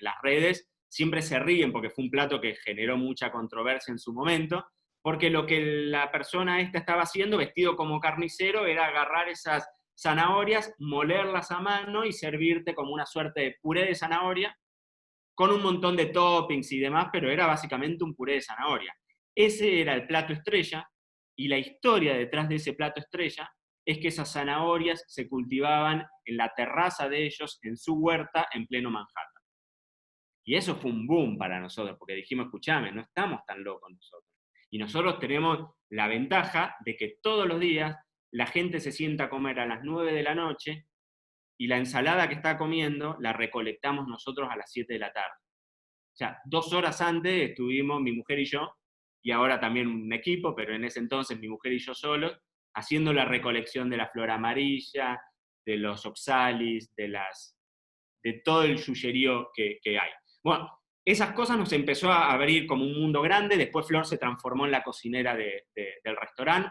las redes, siempre se ríen porque fue un plato que generó mucha controversia en su momento, porque lo que la persona esta estaba haciendo, vestido como carnicero, era agarrar esas zanahorias, molerlas a mano y servirte como una suerte de puré de zanahoria, con un montón de toppings y demás, pero era básicamente un puré de zanahoria. Ese era el plato estrella, y la historia detrás de ese plato estrella es que esas zanahorias se cultivaban en la terraza de ellos, en su huerta, en pleno Manhattan. Y eso fue un boom para nosotros, porque dijimos, escuchame, no estamos tan locos nosotros. Y nosotros tenemos la ventaja de que todos los días la gente se sienta a comer a las 9 de la noche y la ensalada que está comiendo la recolectamos nosotros a las 7 de la tarde. O sea, 2 horas antes estuvimos mi mujer y yo, y ahora también un equipo, pero en ese entonces mi mujer y yo solos, haciendo la recolección de la flor amarilla, de los oxalis, de todo el yuyerío que hay. Bueno, esas cosas nos empezó a abrir como un mundo grande. Después Flor se transformó en la cocinera del restaurante.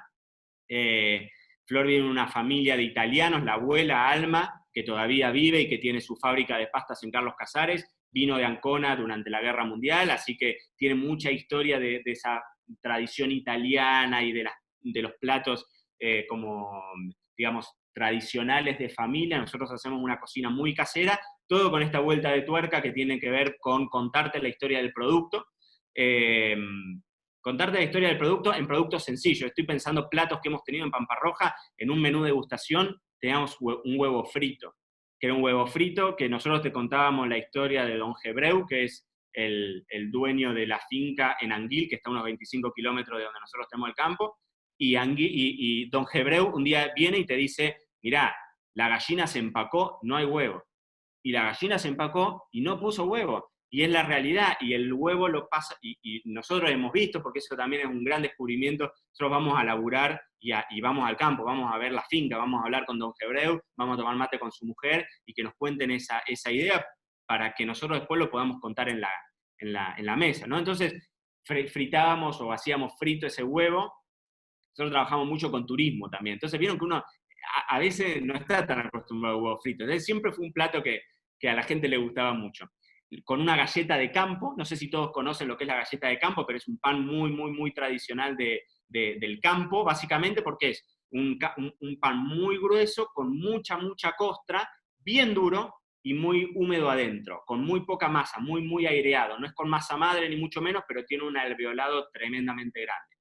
Flor viene de una familia de italianos, la abuela Alma, que todavía vive y que tiene su fábrica de pastas en Carlos Casares, vino de Ancona durante la Guerra Mundial, así que tiene mucha historia de esa tradición italiana y de los platos como, digamos, tradicionales de familia. Nosotros hacemos una cocina muy casera, todo con esta vuelta de tuerca que tiene que ver con contarte la historia del producto. Contarte la historia del producto en productos sencillos. Estoy pensando platos que hemos tenido en Pamparroja, en un menú de degustación teníamos un huevo frito, que era un huevo frito que nosotros te contábamos la historia de Don Gebreu, que es el dueño de la finca en Anguil, que está a unos 25 kilómetros de donde nosotros tenemos el campo, y Don Gebreu un día viene y te dice, mirá, la gallina se empacó, no hay huevo. Y la gallina se empacó y no puso huevo. Y es la realidad, y el huevo lo pasa, y nosotros hemos visto, porque eso también es un gran descubrimiento, nosotros vamos a laburar y vamos al campo, vamos a ver la finca, vamos a hablar con Don Gebreu, vamos a tomar mate con su mujer, y que nos cuenten esa idea, para que nosotros después lo podamos contar en la mesa, ¿no? Entonces, fritábamos o hacíamos frito ese huevo. Nosotros trabajamos mucho con turismo también. Entonces vieron que uno a veces no está tan acostumbrado a huevo frito. Entonces siempre fue un plato que a la gente le gustaba mucho. Con una galleta de campo, no sé si todos conocen lo que es la galleta de campo, pero es un pan muy, muy, muy tradicional del campo, básicamente porque es un pan muy grueso, con mucha, mucha costra, bien duro y muy húmedo adentro, con muy poca masa, muy, muy aireado. No es con masa madre ni mucho menos, pero tiene un alveolado tremendamente grande.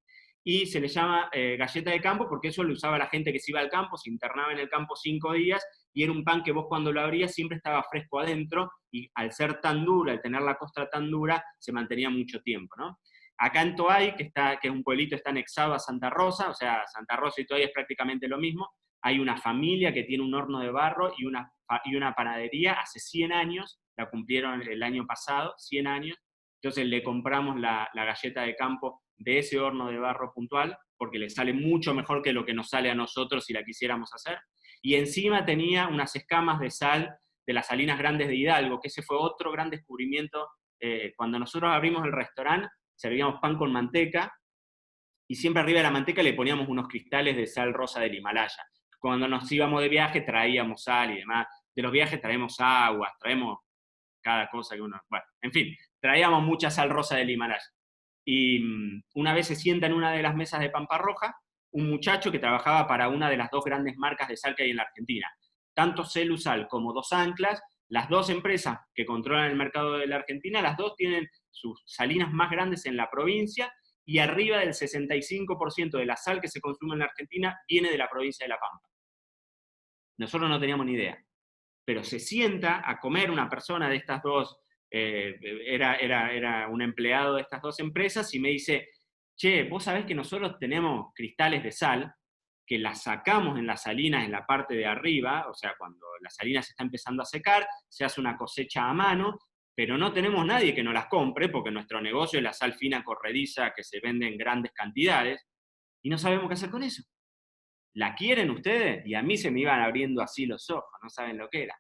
Y se le llama galleta de campo porque eso lo usaba la gente que se iba al campo, se internaba en el campo 5 días, y era un pan que vos cuando lo abrías siempre estaba fresco adentro, y al ser tan dura, al tener la costra tan dura, se mantenía mucho tiempo, ¿no? Acá en Toay, que es un pueblito, está anexado a Santa Rosa, o sea, Santa Rosa y Toay es prácticamente lo mismo. Hay una familia que tiene un horno de barro y una panadería hace 100 años, la cumplieron el año pasado, 100 años. Entonces le compramos la galleta de campo de ese horno de barro puntual, porque le sale mucho mejor que lo que nos sale a nosotros si la quisiéramos hacer. Y encima tenía unas escamas de sal de las Salinas Grandes de Hidalgo, que ese fue otro gran descubrimiento. Cuando nosotros abrimos el restaurante, servíamos pan con manteca, y siempre arriba de la manteca le poníamos unos cristales de sal rosa del Himalaya. Cuando nos íbamos de viaje traíamos sal y demás. De los viajes traemos aguas, traemos cada cosa que uno... Bueno, en fin, traíamos mucha sal rosa del Himalaya. Y una vez se sienta en una de las mesas de Pampa Roja un muchacho que trabajaba para una de las dos grandes marcas de sal que hay en la Argentina. Tanto Celusal como Dos Anclas, las dos empresas que controlan el mercado de la Argentina, las dos tienen sus salinas más grandes en la provincia, y arriba del 65% de la sal que se consume en la Argentina viene de la provincia de La Pampa. Nosotros no teníamos ni idea. Pero se sienta a comer una persona de estas dos, era un empleado de estas dos empresas, y me dice, che, vos sabés que nosotros tenemos cristales de sal, que las sacamos en las salinas en la parte de arriba, o sea, cuando la salina se está empezando a secar, se hace una cosecha a mano, pero no tenemos nadie que nos las compre, porque nuestro negocio es la sal fina corrediza que se vende en grandes cantidades, y no sabemos qué hacer con eso. ¿La quieren ustedes? Y a mí se me iban abriendo así los ojos, no saben lo que era.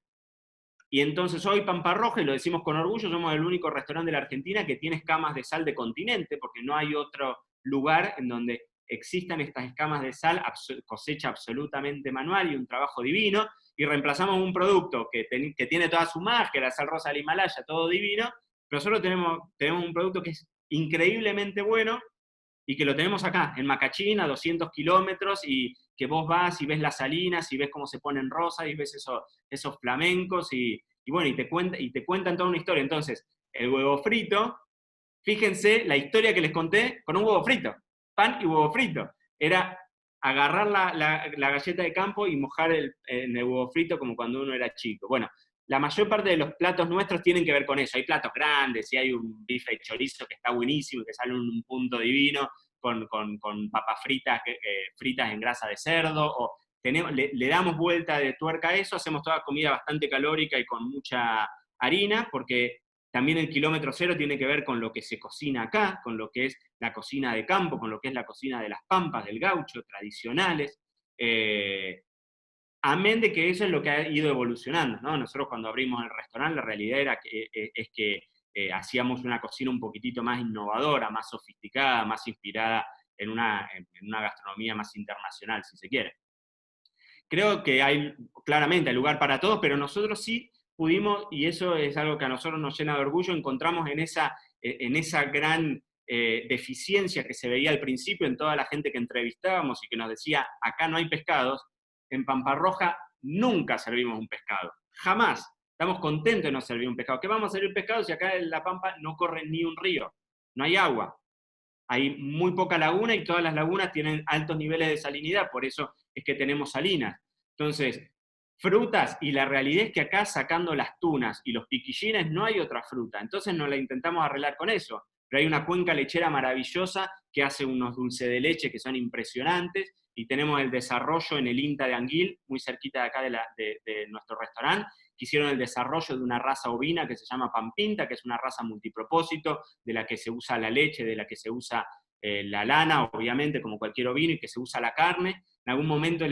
Y entonces hoy Pampa Roja, y lo decimos con orgullo, somos el único restaurante de la Argentina que tiene escamas de sal de continente, porque no hay otro lugar en donde existan estas escamas de sal, cosecha absolutamente manual y un trabajo divino, y reemplazamos un producto que tiene toda su magia, la sal rosa del Himalaya, todo divino, pero nosotros tenemos un producto que es increíblemente bueno, y que lo tenemos acá, en Macachín, a 200 kilómetros, y que vos vas y ves las salinas, y ves cómo se ponen rosas, y ves esos flamencos, y bueno, y te cuentan toda una historia. Entonces, el huevo frito, fíjense la historia que les conté con un huevo frito, pan y huevo frito. Era agarrar la galleta de campo y mojar en el huevo frito como cuando uno era chico. Bueno, la mayor parte de los platos nuestros tienen que ver con eso. Hay platos grandes, y hay un bife y chorizo que está buenísimo, que sale un punto divino, con papas fritas, fritas en grasa de cerdo, o le damos vuelta de tuerca a eso, hacemos toda comida bastante calórica y con mucha harina, porque también el kilómetro cero tiene que ver con lo que se cocina acá, con lo que es la cocina de campo, con lo que es la cocina de las pampas, del gaucho, tradicionales. Amén de que eso es lo que ha ido evolucionando, ¿no? Nosotros cuando abrimos el restaurante, la realidad es que hacíamos una cocina un poquitito más innovadora, más sofisticada, más inspirada en una gastronomía más internacional, si se quiere. Creo que claramente hay lugar para todos, pero nosotros sí pudimos, y eso es algo que a nosotros nos llena de orgullo, encontramos en esa gran deficiencia que se veía al principio en toda la gente que entrevistábamos y que nos decía, acá no hay pescados. En Pampa Roja nunca servimos un pescado, jamás. Estamos contentos de no servir un pescado. ¿Qué vamos a servir pescado si acá en La Pampa no corre ni un río? No hay agua. Hay muy poca laguna, y todas las lagunas tienen altos niveles de salinidad, por eso es que tenemos salinas. Entonces, frutas, y la realidad es que acá, sacando las tunas y los piquillines, no hay otra fruta. Entonces nos la intentamos arreglar con eso. Pero hay una cuenca lechera maravillosa que hace unos dulces de leche que son impresionantes, y tenemos el desarrollo en el INTA de Anguil, muy cerquita de acá de nuestro restaurante, que hicieron el desarrollo de una raza ovina que se llama Pampinta, que es una raza multipropósito, de la que se usa la leche, de la que se usa la lana, obviamente, como cualquier ovino, y que se usa la carne. En algún momento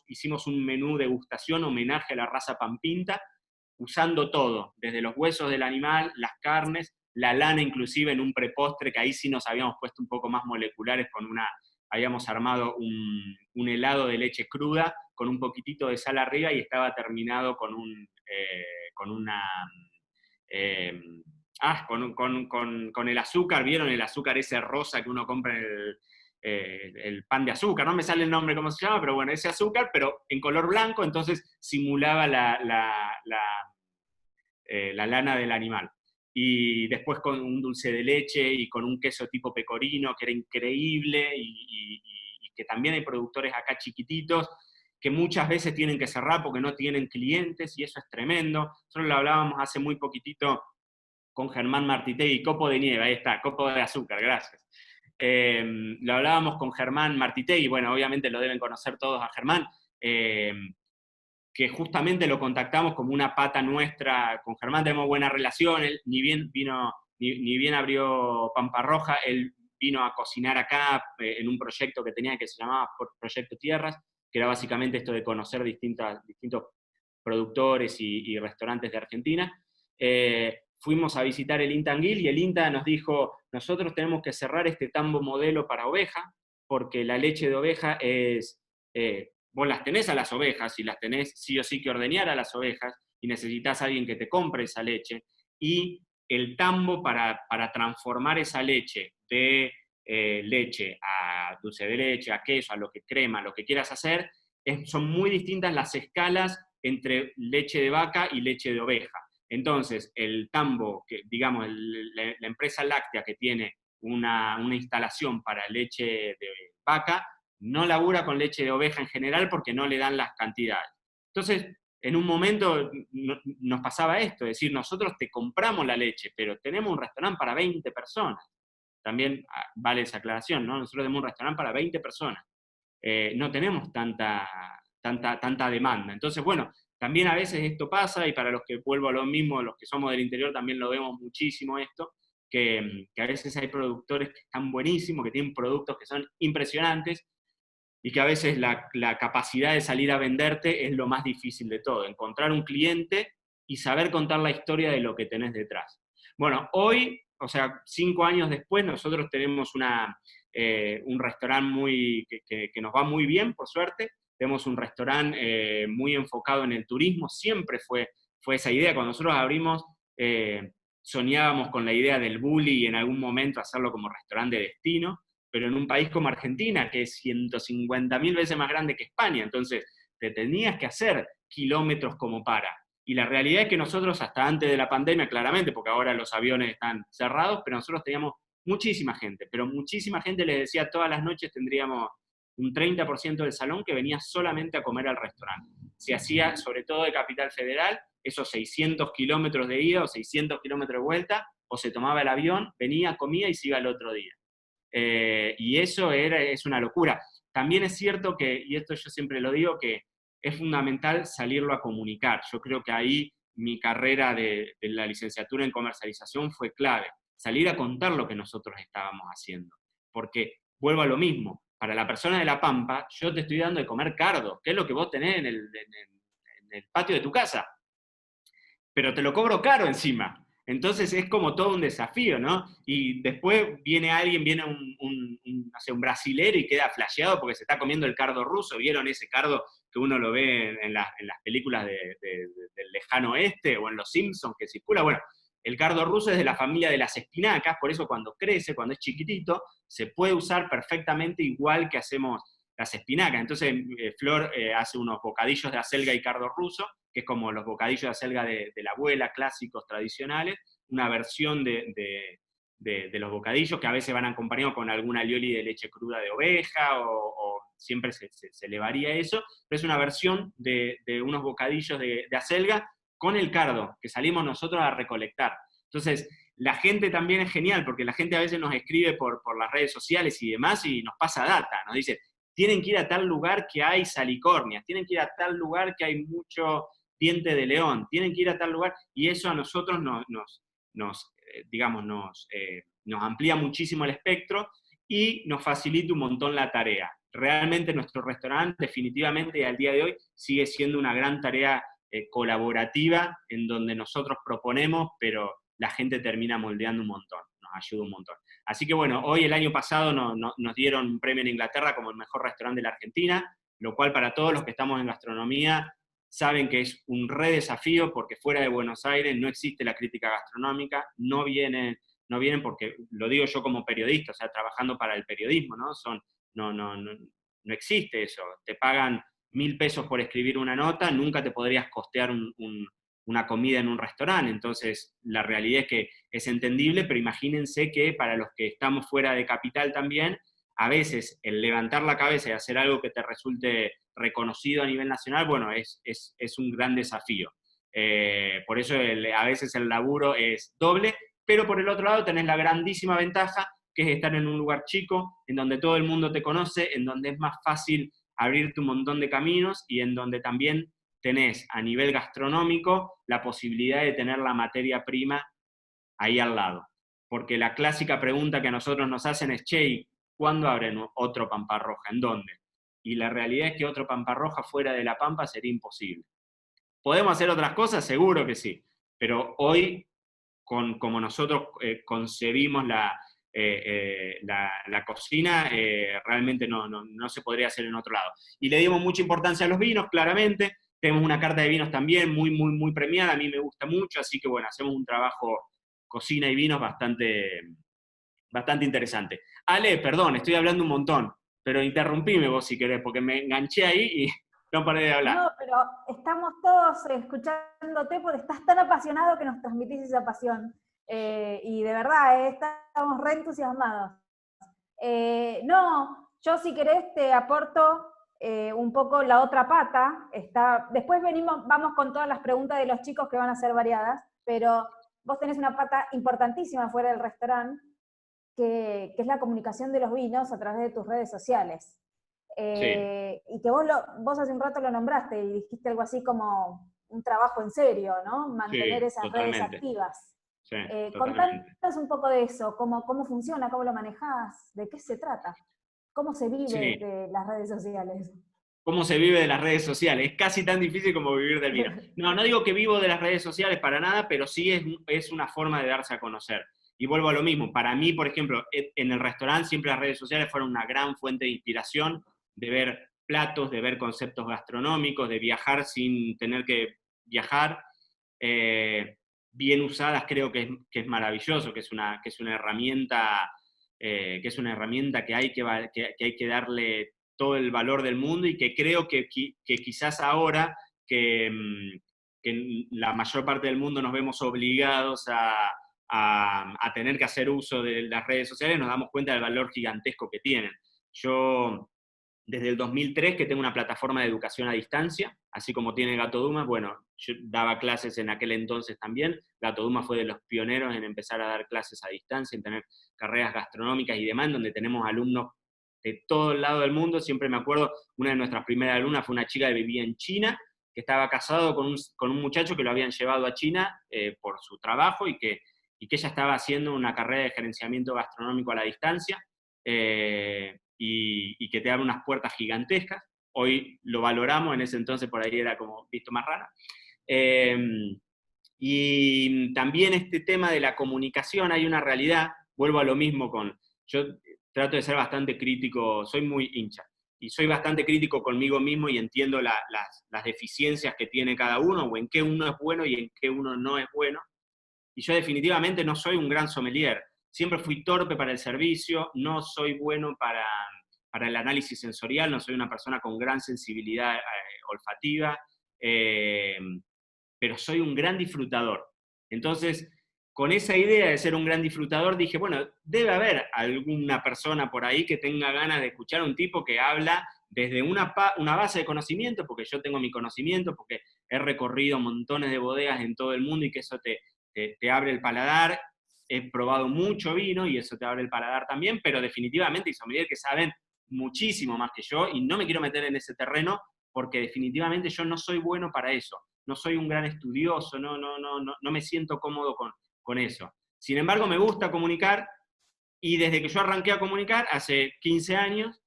hicimos un menú degustación, homenaje a la raza Pampinta, usando todo, desde los huesos del animal, las carnes, la lana inclusive en un prepostre, que ahí sí nos habíamos puesto un poco más moleculares, habíamos armado un helado de leche cruda con un poquitito de sal arriba y estaba terminado con con el azúcar. ¿Vieron el azúcar ese rosa que uno compra en el pan de azúcar? No me sale el nombre cómo se llama, pero bueno, ese azúcar, pero en color blanco, entonces simulaba la lana del animal. Y después con un dulce de leche y con un queso tipo pecorino, que era increíble, y que también hay productores acá chiquititos, que muchas veces tienen que cerrar porque no tienen clientes, y eso es tremendo. Nosotros lo hablábamos hace muy poquitito con Germán Martitegui, copo de nieve, ahí está, copo de azúcar, gracias. Lo hablábamos con Germán Martitegui, bueno, obviamente lo deben conocer todos a Germán, que justamente lo contactamos como una pata nuestra. Con Germán tenemos buena relación, él ni bien abrió Pampa Roja, él vino a cocinar acá en un proyecto que tenía que se llamaba Proyecto Tierras, que era básicamente esto de conocer distintos productores y restaurantes de Argentina. Fuimos a visitar el INTA Anguil y el INTA nos dijo, nosotros tenemos que cerrar este tambo modelo para oveja, porque la leche de oveja es... vos las tenés a las ovejas y las tenés sí o sí que ordeñar a las ovejas y necesitas a alguien que te compre esa leche, y el tambo para transformar esa leche de leche a dulce de leche, a queso, a lo que crema, lo que quieras hacer, son muy distintas las escalas entre leche de vaca y leche de oveja. Entonces, el tambo, que, digamos, la empresa láctea que tiene una instalación para leche de vaca, no labura con leche de oveja en general porque no le dan las cantidades. Entonces, en un momento nos pasaba esto, es decir, nosotros te compramos la leche, pero tenemos un restaurante para 20 personas. También vale esa aclaración, ¿no? Nosotros tenemos un restaurante para 20 personas. No tenemos tanta demanda. Entonces, bueno, también a veces esto pasa, y para los que vuelvo a lo mismo, los que somos del interior también lo vemos muchísimo esto, que a veces hay productores que están buenísimos, que tienen productos que son impresionantes, y que a veces la capacidad de salir a venderte es lo más difícil de todo, encontrar un cliente y saber contar la historia de lo que tenés detrás. Bueno, hoy, o sea, 5 años después, nosotros tenemos un restaurante que nos va muy bien, por suerte. Tenemos un restaurante muy enfocado en el turismo, siempre fue esa idea. Cuando nosotros abrimos, soñábamos con la idea del Bulli y en algún momento hacerlo como restaurante de destino, pero en un país como Argentina, que es 150.000 veces más grande que España, entonces te tenías que hacer kilómetros como para. Y la realidad es que nosotros, hasta antes de la pandemia, claramente, porque ahora los aviones están cerrados, pero nosotros teníamos muchísima gente, pero muchísima gente. Les decía, todas las noches tendríamos un 30% del salón que venía solamente a comer al restaurante. Se hacía, sobre todo de Capital Federal, esos 600 kilómetros de ida o 600 kilómetros de vuelta, o se tomaba el avión, venía, comía y se iba el otro día. Y eso es una locura. También es cierto que, y esto yo siempre lo digo, que es fundamental salirlo a comunicar. Yo creo que ahí mi carrera de la licenciatura en comercialización fue clave. Salir a contar lo que nosotros estábamos haciendo. Porque, vuelvo a lo mismo, para la persona de La Pampa, yo te estoy dando de comer cardo, que es lo que vos tenés en el patio de tu casa. Pero te lo cobro caro encima. Entonces es como todo un desafío, ¿no? Y después viene un brasilero y queda flasheado porque se está comiendo el cardo ruso. ¿Vieron ese cardo que uno lo ve en las películas del lejano oeste o en Los Simpsons que circula? Bueno, el cardo ruso es de la familia de las espinacas, por eso cuando crece, cuando es chiquitito, se puede usar perfectamente igual que hacemos las espinacas. Entonces Flor hace unos bocadillos de acelga y cardo ruso, que es como los bocadillos de acelga de la abuela, clásicos, tradicionales, una versión de los bocadillos que a veces van acompañados con alguna alioli de leche cruda de oveja, o siempre se le varía eso, pero es una versión de unos bocadillos de acelga con el cardo, que salimos nosotros a recolectar. Entonces, la gente también es genial, porque la gente a veces nos escribe por las redes sociales y demás, y nos pasa data, nos dice, tienen que ir a tal lugar que hay salicornias, tienen que ir a tal lugar que hay mucho diente de león, tienen que ir a tal lugar, y eso a nosotros nos amplía muchísimo el espectro y nos facilita un montón la tarea. Realmente nuestro restaurante definitivamente al día de hoy sigue siendo una gran tarea colaborativa, en donde nosotros proponemos, pero la gente termina moldeando un montón, nos ayuda un montón. Así que bueno, hoy el año pasado nos dieron un premio en Inglaterra como el mejor restaurante de la Argentina. lo cual para todos los que estamos en gastronomía saben que es un re desafío porque fuera de Buenos Aires no existe la crítica gastronómica, no vienen porque, lo digo yo como periodista, o sea, trabajando para el periodismo, ¿no? No existe eso. Te pagan 1.000 pesos por escribir una nota, nunca te podrías costear una comida en un restaurante. Entonces, la realidad es que es entendible, pero imagínense que para los que estamos fuera de capital también, a veces el levantar la cabeza y hacer algo que te resulte reconocido a nivel nacional, bueno, es un gran desafío. Por eso a veces el laburo es doble, pero por el otro lado tenés la grandísima ventaja que es estar en un lugar chico, en donde todo el mundo te conoce, en donde es más fácil abrirte un montón de caminos y en donde también tenés a nivel gastronómico la posibilidad de tener la materia prima ahí al lado. Porque la clásica pregunta que a nosotros nos hacen es, che, ¿cuándo abren otro Pampa Roja? ¿En dónde? Y la realidad es que otro Pampa Roja fuera de La Pampa sería imposible. ¿Podemos hacer otras cosas? Seguro que sí. Pero hoy, como nosotros concebimos la cocina, realmente no se podría hacer en otro lado. Y le dimos mucha importancia a los vinos, claramente. Tenemos una carta de vinos también muy, muy, muy premiada. A mí me gusta mucho, así que bueno, hacemos un trabajo cocina y vinos bastante interesante. Ale, perdón, estoy hablando un montón, pero interrumpime vos si querés, porque me enganché ahí y no paré de hablar. No, pero estamos todos escuchándote porque estás tan apasionado que nos transmitís esa pasión. Y de verdad, estamos re entusiasmados. No, yo si querés te aporto un poco la otra pata. Después vamos con todas las preguntas de los chicos que van a ser variadas, pero vos tenés una pata importantísima fuera del restaurante, que es la comunicación de los vinos a través de tus redes sociales. Y que vos hace un rato lo nombraste y dijiste algo así como un trabajo en serio, ¿no? Mantener esas totalmente. redes activas. Sí, contanos un poco de eso, cómo funciona, cómo lo manejás, de qué se trata, cómo se vive de las redes sociales. ¿Cómo se vive de las redes sociales? Es casi tan difícil como vivir del vino. No digo que vivo de las redes sociales para nada, pero sí es una forma de darse a conocer. Y vuelvo a lo mismo. Para mí, por ejemplo, en el restaurante siempre las redes sociales fueron una gran fuente de inspiración, de ver platos, de ver conceptos gastronómicos, de viajar sin tener que viajar. Bien usadas creo que es maravilloso, que es una herramienta que hay que darle todo el valor del mundo y que creo que quizás ahora que la mayor parte del mundo nos vemos obligados a tener que hacer uso de las redes sociales, nos damos cuenta del valor gigantesco que tienen. Yo, desde el 2003, que tengo una plataforma de educación a distancia, así como tiene Gato Dumas, bueno, yo daba clases en aquel entonces también. Gato Dumas fue de los pioneros en empezar a dar clases a distancia, en tener carreras gastronómicas y demás, donde tenemos alumnos de todo el lado del mundo. Siempre me acuerdo, una de nuestras primeras alumnas fue una chica que vivía en China, que estaba casado con un muchacho que lo habían llevado a China por su trabajo y que ella estaba haciendo una carrera de gerenciamiento gastronómico a la distancia y que te abre unas puertas gigantescas. Hoy lo valoramos, en ese entonces por ahí era como visto más rara. Y también este tema de la comunicación, hay una realidad, vuelvo a lo mismo yo trato de ser bastante crítico, soy muy hincha, y soy bastante crítico conmigo mismo y entiendo las deficiencias que tiene cada uno, o en qué uno es bueno y en qué uno no es bueno. Y yo definitivamente no soy un gran sommelier, siempre fui torpe para el servicio, no soy bueno para el análisis sensorial, no soy una persona con gran sensibilidad olfativa, pero soy un gran disfrutador. Entonces, con esa idea de ser un gran disfrutador, dije, bueno, debe haber alguna persona por ahí que tenga ganas de escuchar a un tipo que habla desde una base de conocimiento, porque yo tengo mi conocimiento, porque he recorrido montones de bodegas en todo el mundo y que eso te abre el paladar. He probado mucho vino y eso te abre el paladar también, pero definitivamente hay sommeliers que saben muchísimo más que yo y no me quiero meter en ese terreno porque definitivamente yo no soy bueno para eso. No soy un gran estudioso, no me siento cómodo con eso. Sin embargo, me gusta comunicar y desde que yo arranqué a comunicar, hace 15 años,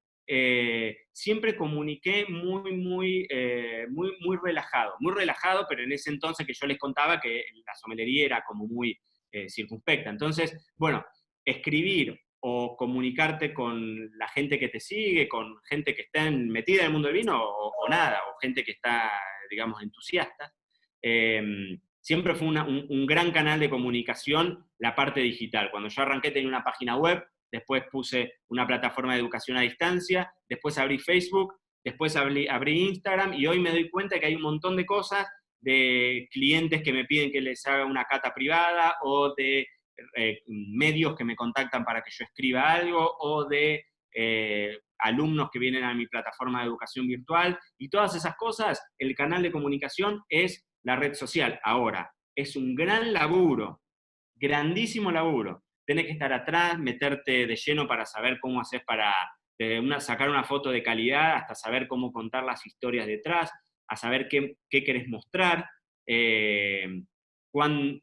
siempre comuniqué muy relajado, pero en ese entonces que yo les contaba que la sommelería era como muy circunspecta. Entonces, bueno, escribir o comunicarte con la gente que te sigue, con gente que está metida en el mundo del vino, o nada, o gente que está, digamos, entusiasta. Siempre fue un gran canal de comunicación la parte digital. Cuando yo arranqué tenía una página web, después puse una plataforma de educación a distancia, después abrí Facebook, después abrí Instagram, y hoy me doy cuenta que hay un montón de cosas, de clientes que me piden que les haga una cata privada, o de medios que me contactan para que yo escriba algo, o de alumnos que vienen a mi plataforma de educación virtual, y todas esas cosas, el canal de comunicación es la red social. Ahora, es un gran laburo, grandísimo laburo. Tenés que estar atrás, meterte de lleno para saber cómo haces para sacar una foto de calidad, hasta saber cómo contar las historias detrás, a saber qué querés mostrar, cuán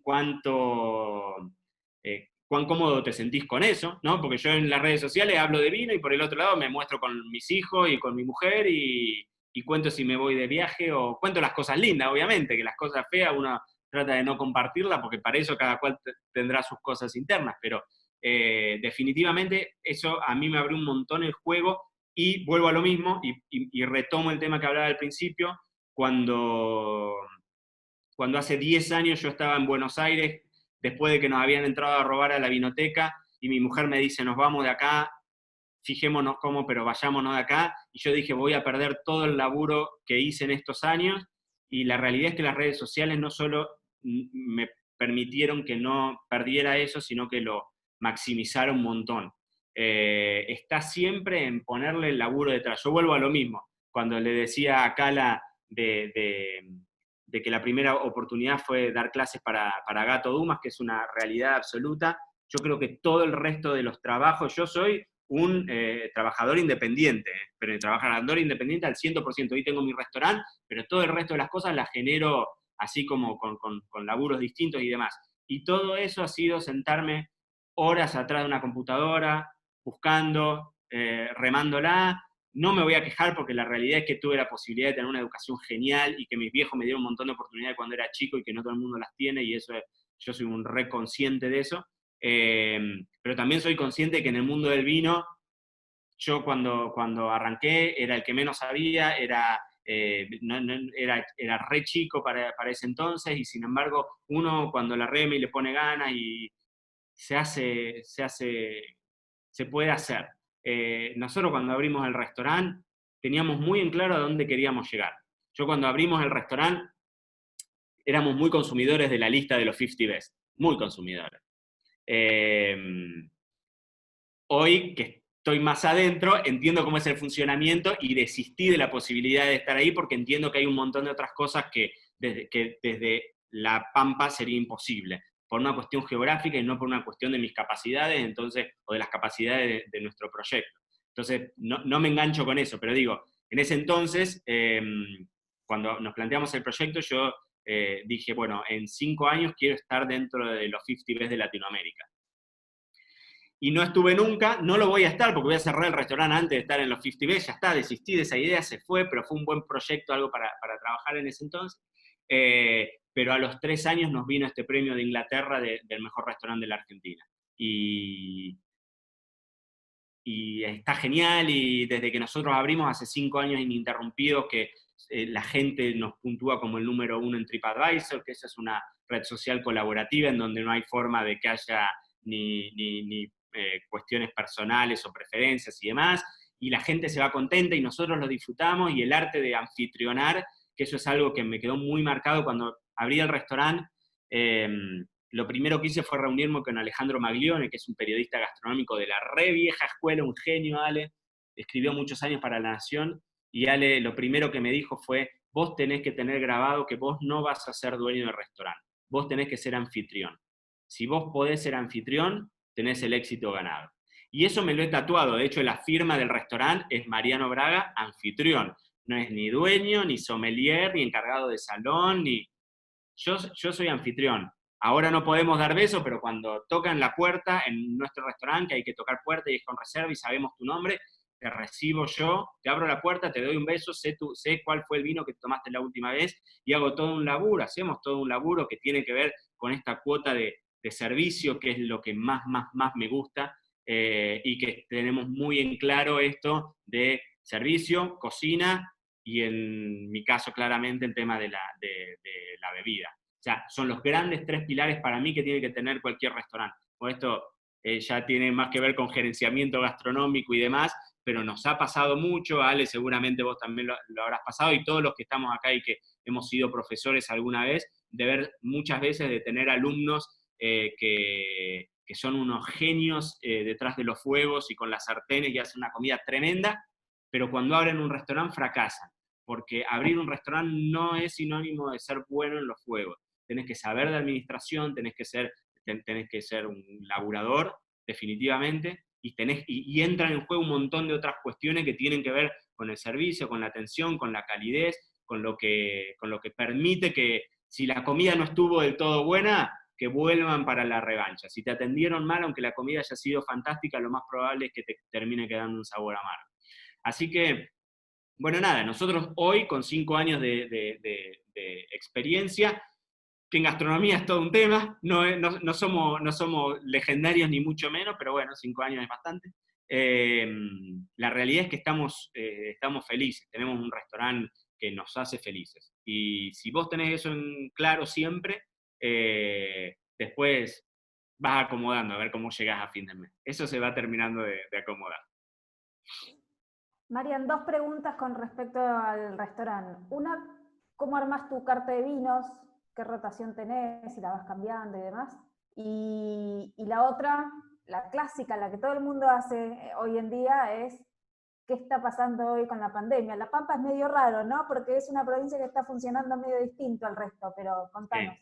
cómodo te sentís con eso, ¿no? Porque yo en las redes sociales hablo de vino y por el otro lado me muestro con mis hijos y con mi mujer y cuento si me voy de viaje, o cuento las cosas lindas, obviamente, que las cosas feas uno trata de no compartirlas, porque para eso cada cual tendrá sus cosas internas, pero definitivamente eso a mí me abrió un montón el juego, y vuelvo a lo mismo, y retomo el tema que hablaba al principio, cuando hace 10 años yo estaba en Buenos Aires, después de que nos habían entrado a robar a la vinoteca, y mi mujer me dice, nos vamos de acá, fijémonos cómo, pero vayámonos de acá, y yo dije, voy a perder todo el laburo que hice en estos años, y la realidad es que las redes sociales no solo me permitieron que no perdiera eso, sino que lo maximizaron un montón. Está siempre en ponerle el laburo detrás. Yo vuelvo a lo mismo, cuando le decía a Cala de que la primera oportunidad fue dar clases para Gato Dumas, que es una realidad absoluta. Yo creo que todo el resto de los trabajos, yo soy un trabajador independiente, pero el trabajador independiente al 100%. Hoy tengo mi restaurante, pero todo el resto de las cosas las genero así como con laburos distintos y demás. Y todo eso ha sido sentarme horas atrás de una computadora, buscando, remándola. No me voy a quejar, porque la realidad es que tuve la posibilidad de tener una educación genial, y que mis viejos me dieron un montón de oportunidades cuando era chico, y que no todo el mundo las tiene, y eso yo soy un re consciente de eso. Pero también soy consciente que en el mundo del vino, yo cuando arranqué era el que menos sabía, era re chico para ese entonces, y sin embargo uno cuando la reme y le pone ganas, y se puede hacer. Nosotros cuando abrimos el restaurante teníamos muy en claro a dónde queríamos llegar. Yo cuando abrimos el restaurante éramos muy consumidores de la lista de los 50 Best, muy consumidores. Hoy que estoy más adentro, entiendo cómo es el funcionamiento, y desistí de la posibilidad de estar ahí, porque entiendo que hay un montón de otras cosas que desde La Pampa sería imposible, por una cuestión geográfica y no por una cuestión de mis capacidades, entonces, o de las capacidades de nuestro proyecto. Entonces, no me engancho con eso, pero digo, en ese entonces, cuando nos planteamos el proyecto, yo dije, bueno, en 5 años quiero estar dentro de los 50 Best de Latinoamérica. Y no estuve nunca, no lo voy a estar, porque voy a cerrar el restaurante antes de estar en los 50 Best, ya está, desistí de esa idea, se fue, pero fue un buen proyecto, algo para trabajar en ese entonces. Pero a los 3 años nos vino este premio de Inglaterra del mejor restaurante de la Argentina. Y está genial, y desde que nosotros abrimos hace 5 años ininterrumpidos, que la gente nos puntúa como el número 1 en TripAdvisor, que esa es una red social colaborativa en donde no hay forma de que haya ni cuestiones personales o preferencias y demás, y la gente se va contenta y nosotros lo disfrutamos, y el arte de anfitrionar, que eso es algo que me quedó muy marcado cuando abrí el restaurante. Lo primero que hice fue reunirme con Alejandro Maglione, que es un periodista gastronómico de la re vieja escuela, un genio, Ale, escribió muchos años para La Nación, y Ale lo primero que me dijo fue, vos tenés que tener grabado que vos no vas a ser dueño del restaurante, vos tenés que ser anfitrión. Si vos podés ser anfitrión, tenés el éxito ganado. Y eso me lo he tatuado, de hecho la firma del restaurante es Mariano Braga, anfitrión. No es ni dueño, ni sommelier, ni encargado de salón, ni... Yo soy anfitrión. Ahora no podemos dar besos, pero cuando tocan la puerta en nuestro restaurante, que hay que tocar puerta y es con reserva y sabemos tu nombre, te recibo yo, te abro la puerta, te doy un beso, sé cuál fue el vino que tomaste la última vez, y hago todo un laburo, hacemos todo un laburo que tiene que ver con esta cuota de servicio, que es lo que más me gusta, y que tenemos muy en claro esto de servicio, cocina, y en mi caso claramente el tema de la bebida. O sea, son los grandes 3 pilares para mí que tiene que tener cualquier restaurante. Por esto ya tiene más que ver con gerenciamiento gastronómico y demás, pero nos ha pasado mucho, Ale, seguramente vos también lo habrás pasado, y todos los que estamos acá y que hemos sido profesores alguna vez, de ver muchas veces de tener alumnos que son unos genios detrás de los fuegos y con las sartenes y hacen una comida tremenda, pero cuando abren un restaurante fracasan, porque abrir un restaurante no es sinónimo de ser bueno en los fuegos. Tenés que saber de administración, tenés que ser un laburador, definitivamente, y entran en juego un montón de otras cuestiones que tienen que ver con el servicio, con la atención, con la calidez, con lo que permite que, si la comida no estuvo del todo buena, que vuelvan para la revancha. Si te atendieron mal, aunque la comida haya sido fantástica, lo más probable es que te termine quedando un sabor amargo. Así que, bueno, nada, nosotros hoy, con 5 años de experiencia, que en gastronomía es todo un tema, no somos legendarios ni mucho menos, pero bueno, 5 años es bastante. La realidad es que estamos felices, tenemos un restaurante que nos hace felices. Y si vos tenés eso en claro siempre, después vas acomodando a ver cómo llegás a fin de mes. Eso se va terminando de acomodar. Marian, 2 preguntas con respecto al restaurante. Una, ¿cómo armás tu carta de vinos? ¿Qué rotación tenés? Si la vas cambiando y demás. Y la otra, la clásica, la que todo el mundo hace hoy en día, es ¿qué está pasando hoy con la pandemia? La Pampa es medio raro, ¿no? Porque es una provincia que está funcionando medio distinto al resto, pero contanos.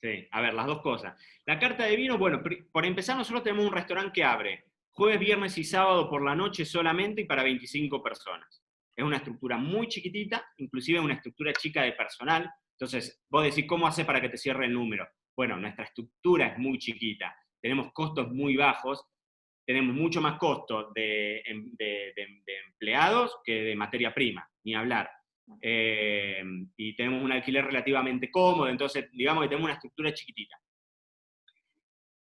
Sí, a ver, las dos cosas. La carta de vino, bueno, por empezar, nosotros tenemos un restaurante que abre jueves, viernes y sábado por la noche solamente y para 25 personas. Es una estructura muy chiquitita, inclusive una estructura chica de personal. Entonces, vos decís, ¿cómo hace para que te cierre el número? Bueno, nuestra estructura es muy chiquita, tenemos costos muy bajos, tenemos mucho más costo de empleados que de materia prima, ni hablar. Y tenemos un alquiler relativamente cómodo, entonces digamos que tenemos una estructura chiquitita.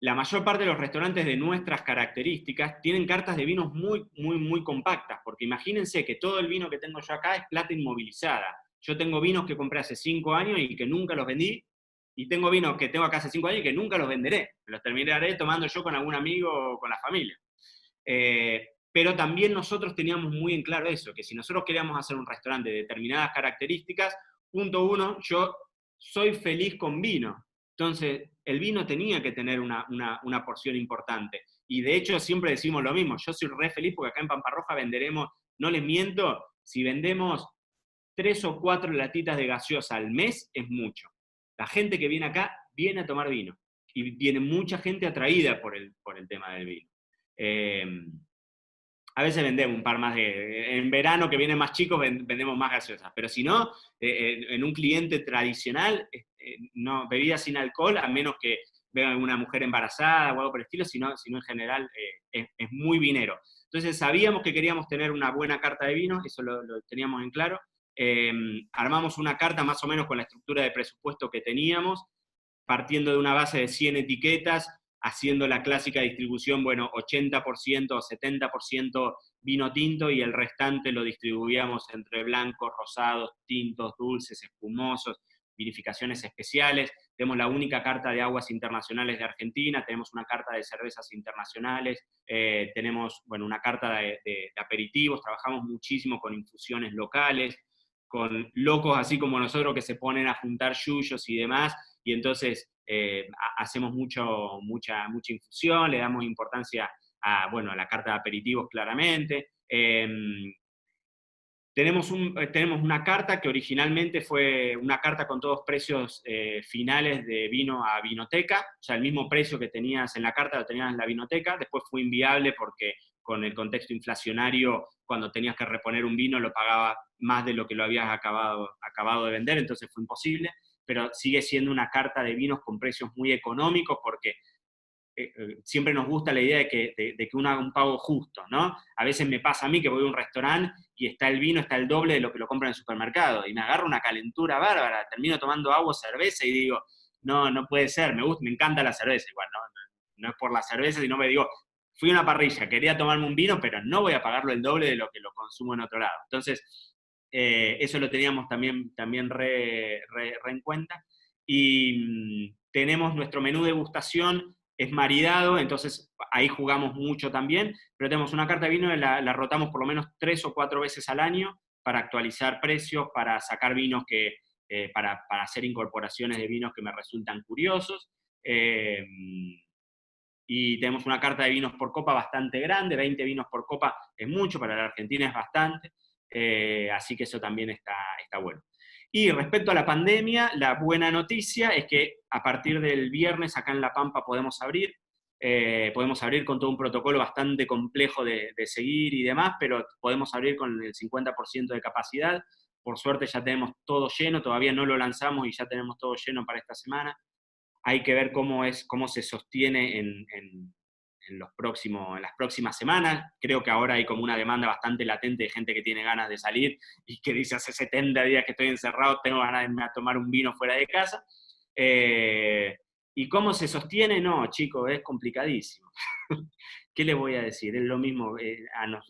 La mayor parte de los restaurantes de nuestras características tienen cartas de vinos muy, muy, muy compactas, porque imagínense que todo el vino que tengo yo acá es plata inmovilizada. Yo tengo vinos que compré hace 5 años y que nunca los vendí, y tengo vinos que tengo acá hace 5 años y que nunca los venderé. Los terminaré tomando yo con algún amigo o con la familia. Pero también nosotros teníamos muy en claro eso, que si nosotros queríamos hacer un restaurante de determinadas características, punto 1, yo soy feliz con vino. Entonces, el vino tenía que tener una porción importante. Y de hecho siempre decimos lo mismo, yo soy re feliz porque acá en Pamparroja venderemos, no les miento, si vendemos 3 o 4 latitas de gaseosa al mes, es mucho. La gente que viene acá viene a tomar vino. Y viene mucha gente atraída por el tema del vino. A veces vendemos un par más en verano que vienen más chicos vendemos más gaseosas, pero si no, en un cliente tradicional, no, bebidas sin alcohol, a menos que venga alguna mujer embarazada o algo por el estilo, sino en general es muy vinero. Entonces sabíamos que queríamos tener una buena carta de vinos, eso lo teníamos en claro. Armamos una carta más o menos con la estructura de presupuesto que teníamos, partiendo de una base de 100 etiquetas, haciendo la clásica distribución, bueno, 80% o 70% vino tinto y el restante lo distribuíamos entre blancos, rosados, tintos, dulces, espumosos, vinificaciones especiales. Tenemos la única carta de aguas internacionales de Argentina, tenemos una carta de cervezas internacionales, tenemos, bueno, una carta de aperitivos, trabajamos muchísimo con infusiones locales, con locos así como nosotros que se ponen a juntar yuyos y demás, y entonces hacemos mucha infusión, le damos importancia a la carta de aperitivos claramente. Tenemos una carta que originalmente fue una carta con todos precios finales de vino a vinoteca, o sea, el mismo precio que tenías en la carta lo tenías en la vinoteca, después fue inviable porque con el contexto inflacionario, cuando tenías que reponer un vino, lo pagaba más de lo que lo habías acabado de vender, entonces fue imposible, pero sigue siendo una carta de vinos con precios muy económicos porque siempre nos gusta la idea de que uno haga un pago justo, ¿no? A veces me pasa a mí que voy a un restaurante y está el vino, está el doble de lo que lo compran en el supermercado, y me agarra una calentura bárbara, termino tomando agua o cerveza y digo, no puede ser, me encanta la cerveza igual, no es por la cerveza, sino me digo, fui a una parrilla, quería tomarme un vino, pero no voy a pagarlo el doble de lo que lo consumo en otro lado. Entonces, eso lo teníamos también re en cuenta. Y tenemos nuestro menú de degustación, es maridado, entonces ahí jugamos mucho también, pero tenemos una carta de vino y la rotamos por lo menos 3 o 4 veces al año para actualizar precios, para sacar vinos para hacer incorporaciones de vinos que me resultan curiosos. Y tenemos una carta de vinos por copa bastante grande, 20 vinos por copa es mucho, para la Argentina es bastante, así que eso también está bueno. Y respecto a la pandemia, la buena noticia es que a partir del viernes acá en La Pampa podemos abrir con todo un protocolo bastante complejo de seguir y demás, pero podemos abrir con el 50% de capacidad. Por suerte ya tenemos todo lleno, todavía no lo lanzamos y ya tenemos todo lleno para esta semana. Hay que ver cómo se sostiene en las próximas semanas. Creo que ahora hay como una demanda bastante latente de gente que tiene ganas de salir y que dice, hace 70 días que estoy encerrado, tengo ganas de irme a tomar un vino fuera de casa. ¿Y cómo se sostiene? No, chicos, es complicadísimo. ¿Qué les voy a decir? Es lo mismo,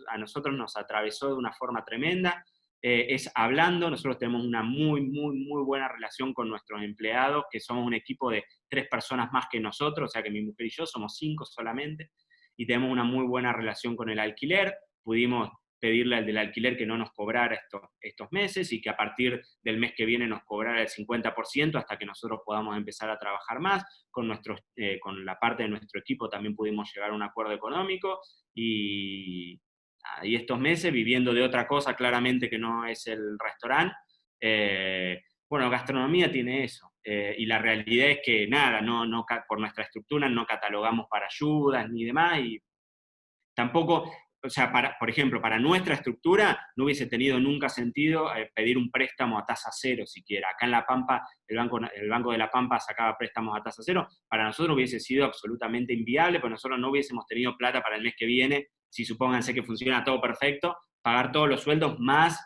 a nosotros nos atravesó de una forma tremenda. Es hablando, nosotros tenemos una muy, muy, muy buena relación con nuestros empleados, que somos un equipo de 3 personas más que nosotros, o sea que mi mujer y yo somos 5 solamente, y tenemos una muy buena relación con el alquiler. Pudimos pedirle al del alquiler que no nos cobrara estos meses y que a partir del mes que viene nos cobrara el 50% hasta que nosotros podamos empezar a trabajar más. Con la parte de nuestro equipo también pudimos llegar a un acuerdo económico y estos meses viviendo de otra cosa claramente que no es el restaurante. Bueno, gastronomía tiene eso, y la realidad es que nada, por nuestra estructura no catalogamos para ayudas ni demás, y tampoco, o sea, por ejemplo, para nuestra estructura no hubiese tenido nunca sentido pedir un préstamo a tasa cero siquiera. Acá en La Pampa, el Banco de La Pampa sacaba préstamos a tasa cero, para nosotros hubiese sido absolutamente inviable, porque nosotros no hubiésemos tenido plata para el mes que viene, si supónganse que funciona todo perfecto, pagar todos los sueldos más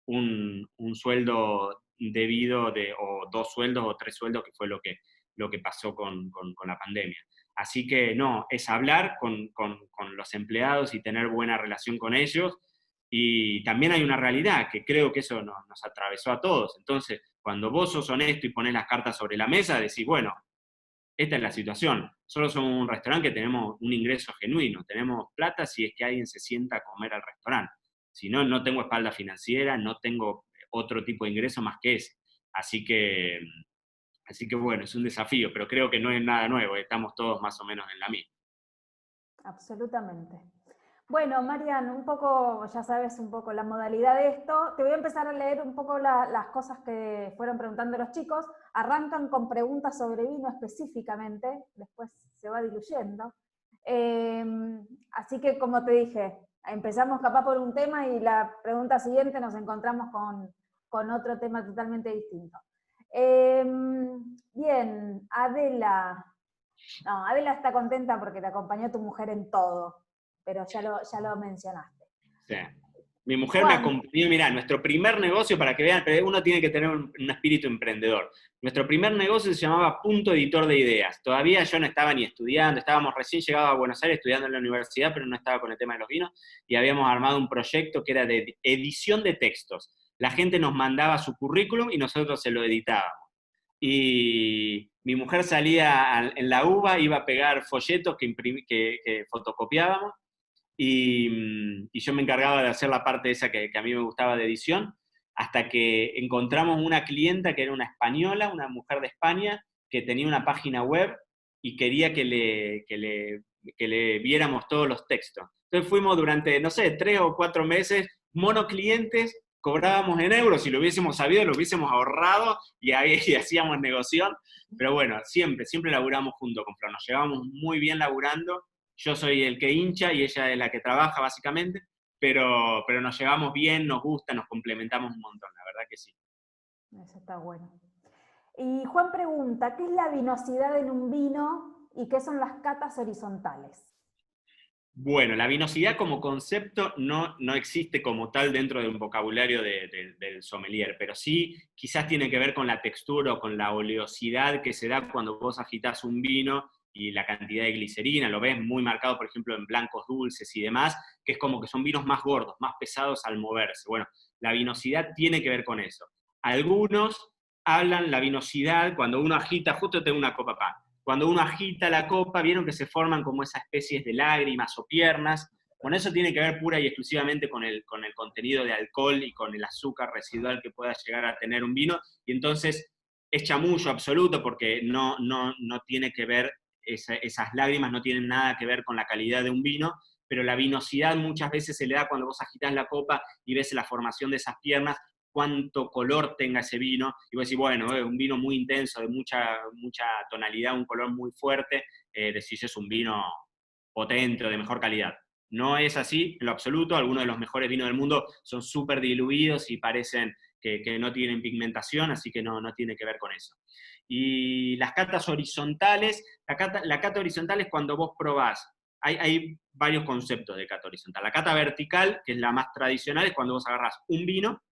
un sueldo debido o 2 sueldos o 3 sueldos, que fue lo que pasó con la pandemia. Así que no, es hablar con los empleados y tener buena relación con ellos. Y también hay una realidad, que creo que eso nos atravesó a todos. Entonces, cuando vos sos honesto y ponés las cartas sobre la mesa, decís, bueno, esta es la situación. Solo somos un restaurante que tenemos un ingreso genuino, tenemos plata si es que alguien se sienta a comer al restaurante. Si no, no tengo espalda financiera, no tengo otro tipo de ingreso más que ese. Así que bueno, es un desafío, pero creo que no es nada nuevo, estamos todos más o menos en la misma. Absolutamente. Bueno, Marian, un poco, ya sabes un poco la modalidad de esto. Te voy a empezar a leer un poco las cosas que fueron preguntando los chicos. Arrancan con preguntas sobre vino específicamente, después se va diluyendo. Así que, como te dije, empezamos capaz por un tema y la pregunta siguiente nos encontramos con otro tema totalmente distinto. Bien, Adela. No, Adela está contenta porque te acompañó tu mujer en todo, pero ya lo mencionaste. Sí. Mi mujer me acompañó, mirá, nuestro primer negocio, para que vean, pero uno tiene que tener un espíritu emprendedor. Nuestro primer negocio se llamaba Punto Editor de Ideas. Todavía yo no estaba ni estudiando, estábamos recién llegados a Buenos Aires estudiando en la universidad, pero no estaba con el tema de los vinos, y habíamos armado un proyecto que era de edición de textos. La gente nos mandaba su currículum y nosotros se lo editábamos. Y mi mujer salía en la UBA, iba a pegar folletos que fotocopiábamos, y yo me encargaba de hacer la parte esa que a mí me gustaba de edición, hasta que encontramos una clienta que era una española, una mujer de España, que tenía una página web y quería que le viéramos todos los textos. Entonces fuimos durante, no sé, 3 o 4 meses, monoclientes, cobrábamos en euros, si lo hubiésemos sabido, lo hubiésemos ahorrado y ahí hacíamos negoción, pero bueno, siempre laburamos juntos con Flor, nos llevamos muy bien laburando. Yo soy el que hincha y ella es la que trabaja, básicamente, pero nos llevamos bien, nos gusta, nos complementamos un montón, la verdad que sí. Eso está bueno. Y Juan pregunta, ¿qué es la vinosidad en un vino y qué son las catas horizontales? Bueno, la vinosidad como concepto no existe como tal dentro de un vocabulario del sommelier, pero sí quizás tiene que ver con la textura o con la oleosidad que se da cuando vos agitás un vino y la cantidad de glicerina, lo ves muy marcado, por ejemplo, en blancos dulces y demás, que es como que son vinos más gordos, más pesados al moverse. Bueno, la vinosidad tiene que ver con eso. Algunos hablan la vinosidad cuando uno agita, justo tengo una copa acá, cuando uno agita la copa, vieron que se forman como esas especies de lágrimas o piernas. Bueno, eso tiene que ver pura y exclusivamente con el contenido de alcohol y con el azúcar residual que pueda llegar a tener un vino, y entonces es chamullo absoluto porque no tiene que ver, esas lágrimas no tienen nada que ver con la calidad de un vino, pero la vinosidad muchas veces se le da cuando vos agitás la copa y ves la formación de esas piernas, cuánto color tenga ese vino, y vos decís, bueno, un vino muy intenso, de mucha tonalidad, un color muy fuerte, decís es un vino potente o de mejor calidad. No es así en lo absoluto, algunos de los mejores vinos del mundo son súper diluidos y parecen que no tienen pigmentación, así que no tiene que ver con eso. Y las catas horizontales, la cata horizontal es cuando vos probás. Hay varios conceptos de cata horizontal. La cata vertical, que es la más tradicional, es cuando vos agarrás un vino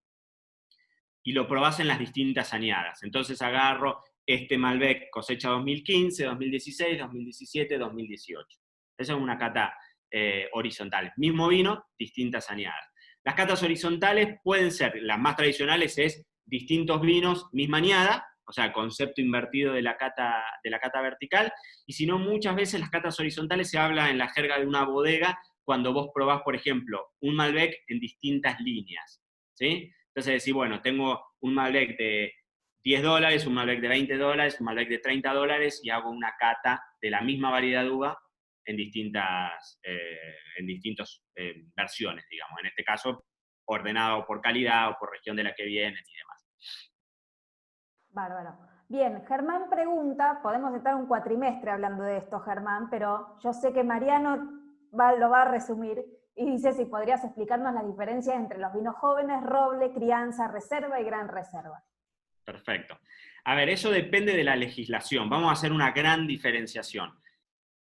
y lo probás en las distintas añadas. Entonces agarro este Malbec cosecha 2015, 2016, 2017, 2018. Esa es una cata horizontal. Mismo vino, distintas añadas. Las catas horizontales pueden ser, las más tradicionales es distintos vinos, misma añada, o sea, concepto invertido de la cata vertical, y si no, muchas veces las catas horizontales se habla en la jerga de una bodega cuando vos probás, por ejemplo, un Malbec en distintas líneas, ¿sí? Entonces decís, bueno, tengo un Malbec de $10, un Malbec de $20, un Malbec de $30, y hago una cata de la misma variedad de uva en distintas versiones, digamos. En este caso, ordenado por calidad o por región de la que vienen y demás. Bárbaro. Bien, Germán pregunta, podemos estar un cuatrimestre hablando de esto, Germán, pero yo sé que Mariano lo va a resumir, y dice si podrías explicarnos las diferencias entre los vinos jóvenes, roble, crianza, reserva y gran reserva. Perfecto. A ver, eso depende de la legislación. Vamos a hacer una gran diferenciación.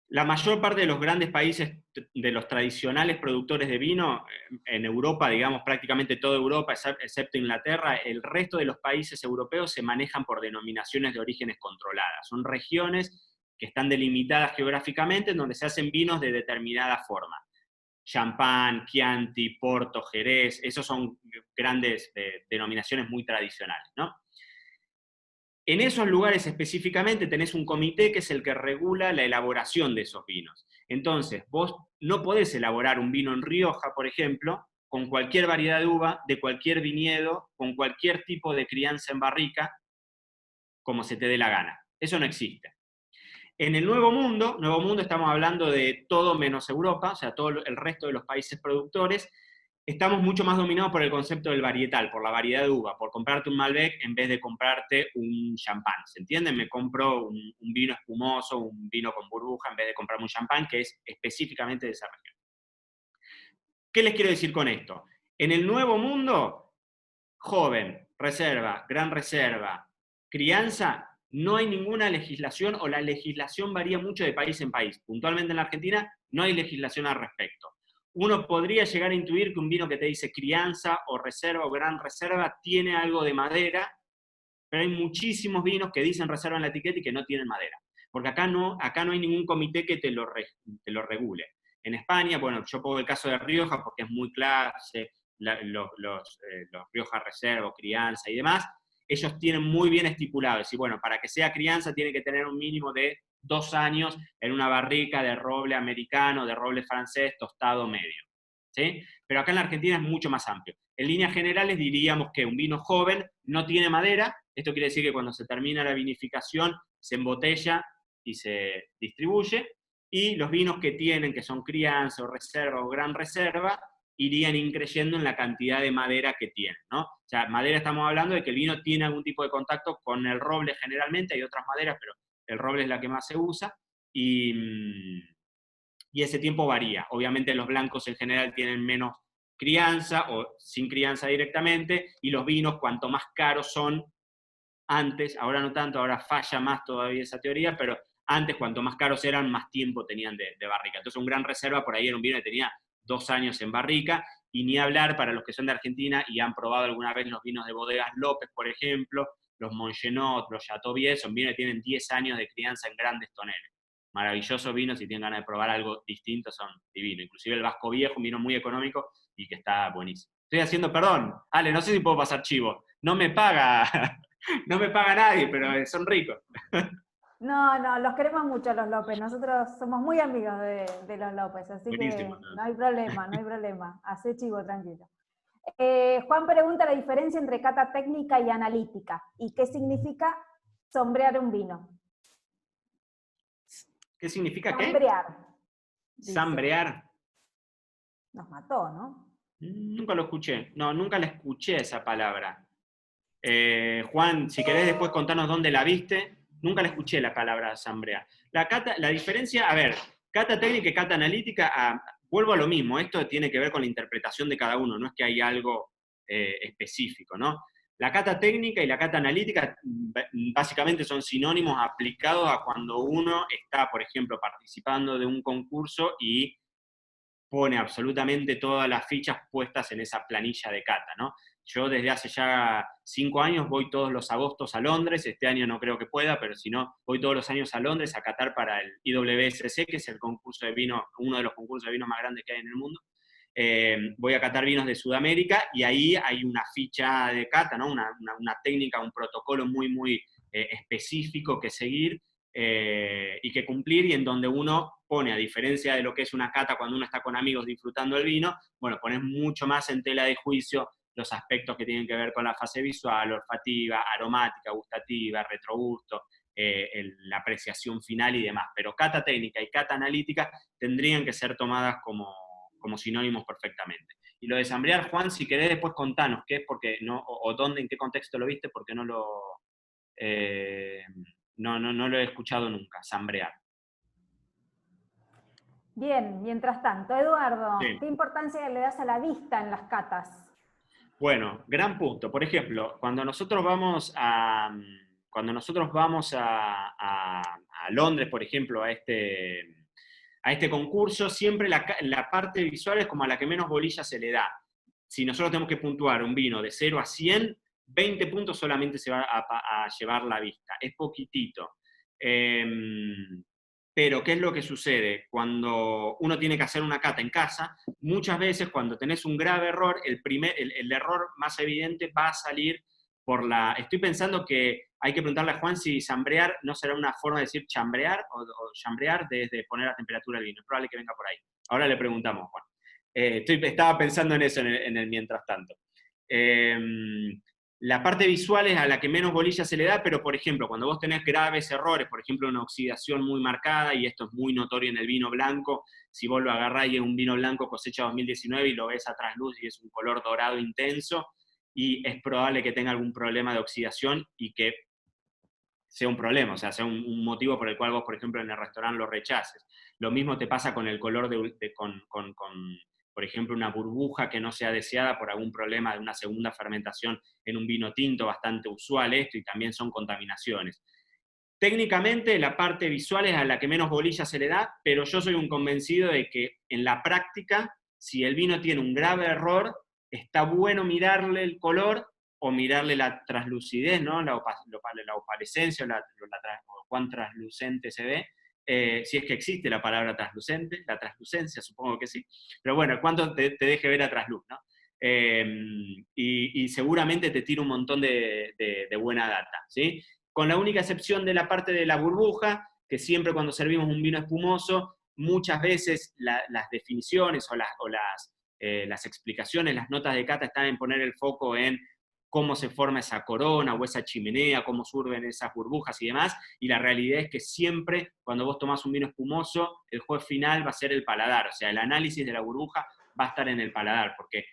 La mayor parte de los grandes países, de los tradicionales productores de vino, en Europa, digamos prácticamente toda Europa, excepto Inglaterra, el resto de los países europeos se manejan por denominaciones de orígenes controladas. Son regiones que están delimitadas geográficamente en donde se hacen vinos de determinada forma. Champán, Chianti, Porto, Jerez, esos son grandes denominaciones muy tradicionales, ¿no? En esos lugares específicamente tenés un comité que es el que regula la elaboración de esos vinos. Entonces, vos no podés elaborar un vino en Rioja, por ejemplo, con cualquier variedad de uva, de cualquier viñedo, con cualquier tipo de crianza en barrica, como se te dé la gana. Eso no existe. En el Nuevo Mundo estamos hablando de todo menos Europa, o sea, todo el resto de los países productores, estamos mucho más dominados por el concepto del varietal, por la variedad de uva, por comprarte un Malbec en vez de comprarte un champán, ¿se entiende? Me compro un vino espumoso, un vino con burbuja, en vez de comprarme un champán que es específicamente de esa región. ¿Qué les quiero decir con esto? En el Nuevo Mundo, joven, reserva, gran reserva, crianza, no hay ninguna legislación, o la legislación varía mucho de país en país. Puntualmente en la Argentina no hay legislación al respecto. Uno podría llegar a intuir que un vino que te dice crianza o reserva o gran reserva tiene algo de madera, pero hay muchísimos vinos que dicen reserva en la etiqueta y que no tienen madera. Porque acá no hay ningún comité que te lo regule. En España, bueno, yo pongo el caso de Rioja porque es muy claro, los Rioja Reserva, crianza y demás, ellos tienen muy bien estipulado, es decir, bueno, para que sea crianza tiene que tener un mínimo de 2 años en una barrica de roble americano, de roble francés, tostado medio, ¿sí? Pero acá en la Argentina es mucho más amplio. En líneas generales diríamos que un vino joven no tiene madera, esto quiere decir que cuando se termina la vinificación se embotella y se distribuye, y los vinos que son crianza o reserva o gran reserva, irían increyendo en la cantidad de madera que tienen, ¿no? O sea, madera estamos hablando de que el vino tiene algún tipo de contacto con el roble generalmente, hay otras maderas, pero el roble es la que más se usa, y ese tiempo varía. Obviamente los blancos en general tienen menos crianza o sin crianza directamente, y los vinos cuanto más caros son, antes, ahora no tanto, ahora falla más todavía esa teoría, pero antes cuanto más caros eran, más tiempo tenían de barrica. Entonces un gran reserva por ahí era un vino que tenía 2 años en barrica, y ni hablar para los que son de Argentina y han probado alguna vez los vinos de Bodegas López, por ejemplo, los Montgenot, los Chateauvieux, son vinos que tienen 10 años de crianza en grandes toneles. maravillosos vinos, si tienen ganas de probar algo distinto, son divinos. Inclusive el Vasco Viejo, un vino muy económico y que está buenísimo. Estoy haciendo, perdón, Ale, no sé si puedo pasar chivo. No me paga, no me paga nadie, pero son ricos. No, los queremos mucho los López. Nosotros somos muy amigos de los López, así Buenísimo. que no hay problema. Hacé chivo, tranquilo. Juan pregunta la diferencia entre cata técnica y analítica. ¿Y qué significa sombrear un vino? ¿Qué significa qué? Sombrear. Sambrear. Nos mató, ¿no? Nunca lo escuché. No, nunca la escuché esa palabra. Juan, si querés después contarnos dónde la viste. Nunca la escuché la palabra sambrear. La diferencia, a ver, cata técnica y cata analítica, vuelvo a lo mismo, esto tiene que ver con la interpretación de cada uno, no es que hay algo específico, ¿no? La cata técnica y la cata analítica básicamente son sinónimos aplicados a cuando uno está, por ejemplo, participando de un concurso y pone absolutamente todas las fichas puestas en esa planilla de cata, ¿no? Yo desde hace ya 5 años voy todos los agostos a Londres, este año no creo que pueda, pero si no, voy todos los años a Londres a catar para el IWSC, que es el concurso de vino, uno de los concursos de vino más grandes que hay en el mundo. Voy a catar vinos de Sudamérica y ahí hay una ficha de cata, ¿no? una técnica, un protocolo muy específico que seguir y que cumplir, y en donde uno pone, a diferencia de lo que es una cata cuando uno está con amigos disfrutando el vino, bueno, pones mucho más en tela de juicio los aspectos que tienen que ver con la fase visual, olfativa, aromática, gustativa, retrogusto, la apreciación final y demás. Pero cata técnica y cata analítica tendrían que ser tomadas como sinónimos perfectamente. Y lo de sambrear, Juan, si querés después contanos qué es, porque no, o dónde, en qué contexto lo viste, porque no lo he escuchado nunca, sambrear. Bien, mientras tanto, Eduardo, Sí. ¿qué importancia le das a la vista en las catas? Bueno, gran punto. Por ejemplo, cuando nosotros vamos a Londres, por ejemplo, a este concurso, siempre la parte visual es como a la que menos bolilla se le da. Si nosotros tenemos que puntuar un vino de 0 a 100, 20 puntos solamente se va a llevar la vista. Es poquitito. Pero, ¿qué es lo que sucede? Cuando uno tiene que hacer una cata en casa, muchas veces cuando tenés un grave error, el error más evidente va a salir por la... Estoy pensando que hay que preguntarle a Juan si sambrear no será una forma de decir chambrear o chambrear desde poner a temperatura el vino. Es probable que venga por ahí. Ahora le preguntamos, Juan. Estaba pensando en eso en el mientras tanto. La parte visual es a la que menos bolilla se le da, pero por ejemplo, cuando vos tenés graves errores, por ejemplo, una oxidación muy marcada, y esto es muy notorio en el vino blanco, si vos lo agarrás y es un vino blanco cosecha 2019 y lo ves a trasluz y es un color dorado intenso, y es probable que tenga algún problema de oxidación y que sea un problema, o sea, sea un motivo por el cual vos, por ejemplo, en el restaurante lo rechaces. Lo mismo te pasa con el color por ejemplo, una burbuja que no sea deseada por algún problema de una segunda fermentación en un vino tinto, bastante usual esto, y también son contaminaciones. Técnicamente, la parte visual es a la que menos bolilla se le da, pero yo soy un convencido de que en la práctica, si el vino tiene un grave error, está bueno mirarle el color o mirarle la translucidez, ¿no? la opalescencia, o cuán translucente se ve, si es que existe la palabra translucente, la translucencia supongo que sí, pero bueno, cuánto te deje ver a trasluz, ¿no? Y seguramente te tira un montón de buena data, ¿sí? Con la única excepción de la parte de la burbuja, que siempre cuando servimos un vino espumoso, muchas veces las definiciones o las explicaciones, las notas de cata están en poner el foco en cómo se forma esa corona o esa chimenea, cómo surgen esas burbujas y demás, y la realidad es que siempre cuando vos tomás un vino espumoso, el juez final va a ser el paladar, o sea, el análisis de la burbuja va a estar en el paladar, porque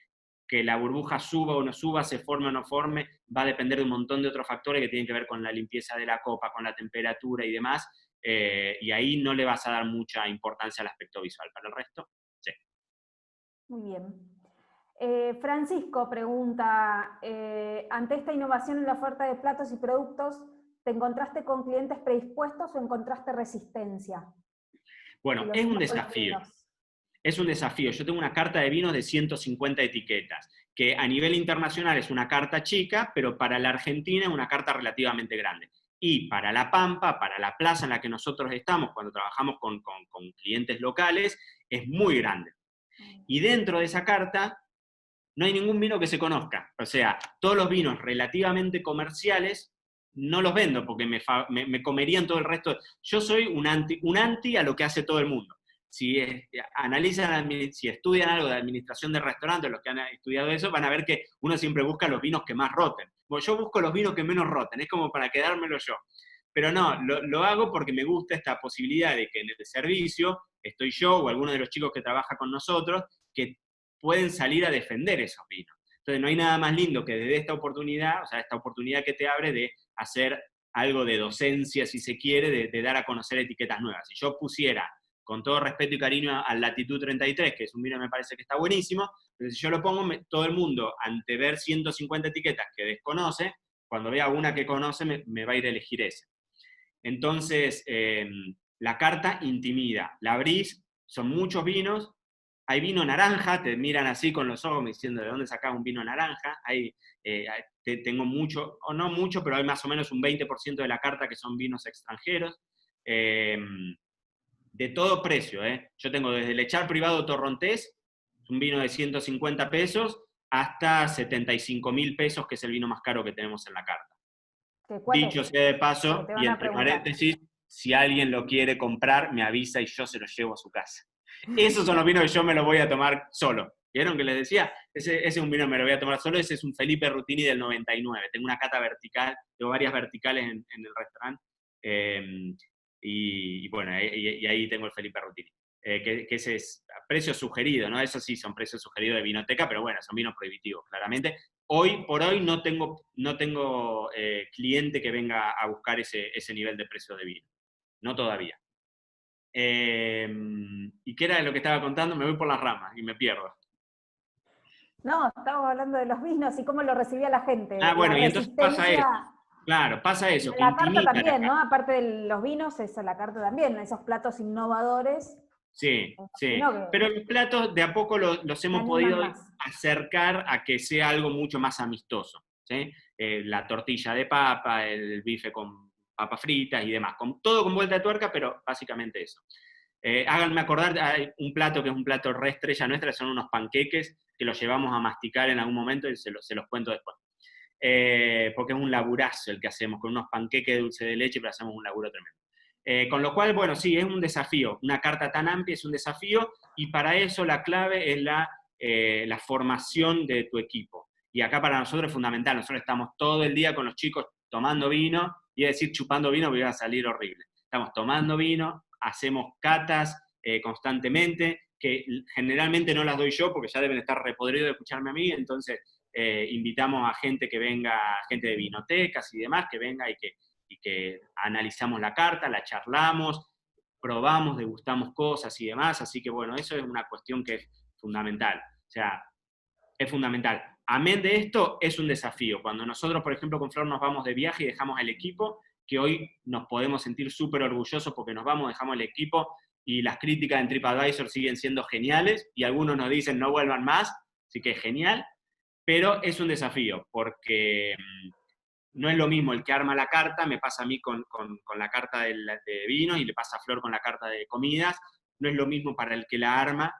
que la burbuja suba o no suba, se forme o no forme, va a depender de un montón de otros factores que tienen que ver con la limpieza de la copa, con la temperatura y demás, y ahí no le vas a dar mucha importancia al aspecto visual. Para el resto, sí. Muy bien. Francisco pregunta, ante esta innovación en la oferta de platos y productos, ¿te encontraste con clientes predispuestos o encontraste resistencia? Bueno, es un desafío. Es un desafío. Yo tengo una carta de vinos de 150 etiquetas, que a nivel internacional es una carta chica, pero para la Argentina es una carta relativamente grande. Y para La Pampa, para la plaza en la que nosotros estamos, cuando trabajamos con clientes locales, es muy grande. Y dentro de esa carta no hay ningún vino que se conozca. O sea, todos los vinos relativamente comerciales no los vendo porque me comerían todo el resto. Yo soy un anti a lo que hace todo el mundo. Si si estudian algo de administración de restaurantes, los que han estudiado eso, van a ver que uno siempre busca los vinos que más roten. Bueno, yo busco los vinos que menos roten, es como para quedármelo yo. Pero no, lo hago porque me gusta esta posibilidad de que en el servicio estoy yo o alguno de los chicos que trabaja con nosotros, que pueden salir a defender esos vinos. Entonces no hay nada más lindo que desde esta oportunidad, o sea, esta oportunidad que te abre de hacer algo de docencia, si se quiere, de dar a conocer etiquetas nuevas. Si yo pusiera, con todo respeto y cariño, al Latitud 33, que es un vino que me parece que está buenísimo, pero si yo lo pongo, todo el mundo, ante ver 150 etiquetas que desconoce, cuando vea una que conoce, me va a ir a elegir ese. Entonces, la carta intimida. La abrís, son muchos vinos. Hay vino naranja, te miran así con los ojos diciendo ¿de dónde sacás un vino naranja? Tengo mucho, o no mucho, pero hay más o menos un 20% de la carta que son vinos extranjeros. De todo precio, ¿eh? Yo tengo desde el Echar Privado Torrontés, un vino de 150 pesos, hasta 75.000 pesos, que es el vino más caro que tenemos en la carta. Dicho sea de paso, y entre paréntesis, si alguien lo quiere comprar, me avisa y yo se lo llevo a su casa. Esos son los vinos que yo me los voy a tomar solo. ¿Vieron que les decía? Ese es un vino que me lo voy a tomar solo, ese es un Felipe Rutini del 99. Tengo una cata vertical, tengo varias verticales en el restaurante, y bueno, y ahí tengo el Felipe Rutini. Que ese es precio sugerido, ¿no? Eso sí, son precios sugeridos de vinoteca, pero bueno, son vinos prohibitivos, claramente. Hoy por hoy no tengo cliente que venga a buscar ese nivel de precio de vino. No todavía. ¿Y qué era lo que estaba contando? Me voy por las ramas y me pierdo. No, estamos hablando de los vinos y cómo lo recibía la gente. Ah, bueno, y entonces pasa eso. Claro, pasa eso. La carta también, ¿no? Aparte de los vinos, eso, la carta también, esos platos innovadores. Sí, sí. Pero los platos de a poco los hemos podido acercar a que sea algo mucho más amistoso, ¿sí? La tortilla de papa, el bife con papas fritas y demás. Todo con vuelta de tuerca, pero básicamente eso. Háganme acordar, hay un plato que es un plato re estrella nuestra, son unos panqueques que los llevamos a masticar en algún momento y se los cuento después. Porque es un laburazo el que hacemos, con unos panqueques de dulce de leche, pero hacemos un laburo tremendo. Con lo cual, bueno, sí, es un desafío. Una carta tan amplia es un desafío, y para eso la clave es la formación de tu equipo. Y acá para nosotros es fundamental. Nosotros estamos todo el día con los chicos tomando vino, y es decir, chupando vino, porque va a salir horrible. Estamos tomando vino, hacemos catas constantemente, que generalmente no las doy yo, porque ya deben estar repodridos de escucharme a mí, entonces invitamos a gente que venga, gente de vinotecas y demás, que venga y que analizamos la carta, la charlamos, probamos, degustamos cosas y demás, así que bueno, eso es una cuestión que es fundamental. O sea, es fundamental. Amén de esto, es un desafío. Cuando nosotros, por ejemplo, con Flor nos vamos de viaje y dejamos el equipo, que hoy nos podemos sentir súper orgullosos porque nos vamos, dejamos el equipo, y las críticas en TripAdvisor siguen siendo geniales, y algunos nos dicen no vuelvan más, así que es genial, pero es un desafío, porque no es lo mismo el que arma la carta, me pasa a mí con la carta de vinos, y le pasa a Flor con la carta de comidas, no es lo mismo para el que la arma,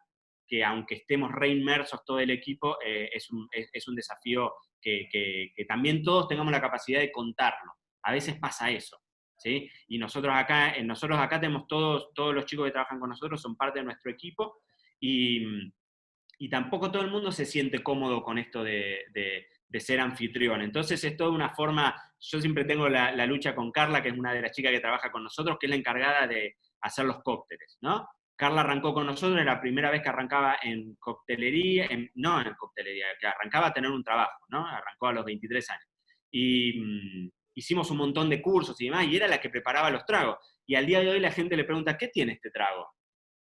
que aunque estemos reinmersos todo el equipo, es un desafío que también todos tengamos la capacidad de contarlo. A veces pasa eso, ¿sí? Y nosotros acá tenemos todos los chicos que trabajan con nosotros, son parte de nuestro equipo, y tampoco todo el mundo se siente cómodo con esto de ser anfitrión. Entonces es toda una forma. Yo siempre tengo la lucha con Carla, que es una de las chicas que trabaja con nosotros, que es la encargada de hacer los cócteles, ¿no? Carla arrancó con nosotros, era la primera vez que arrancaba en coctelería, no en coctelería, que arrancaba a tener un trabajo, ¿no? Arrancó a los 23 años. Y hicimos un montón de cursos y demás, y era la que preparaba los tragos. Y al día de hoy la gente le pregunta, ¿qué tiene este trago?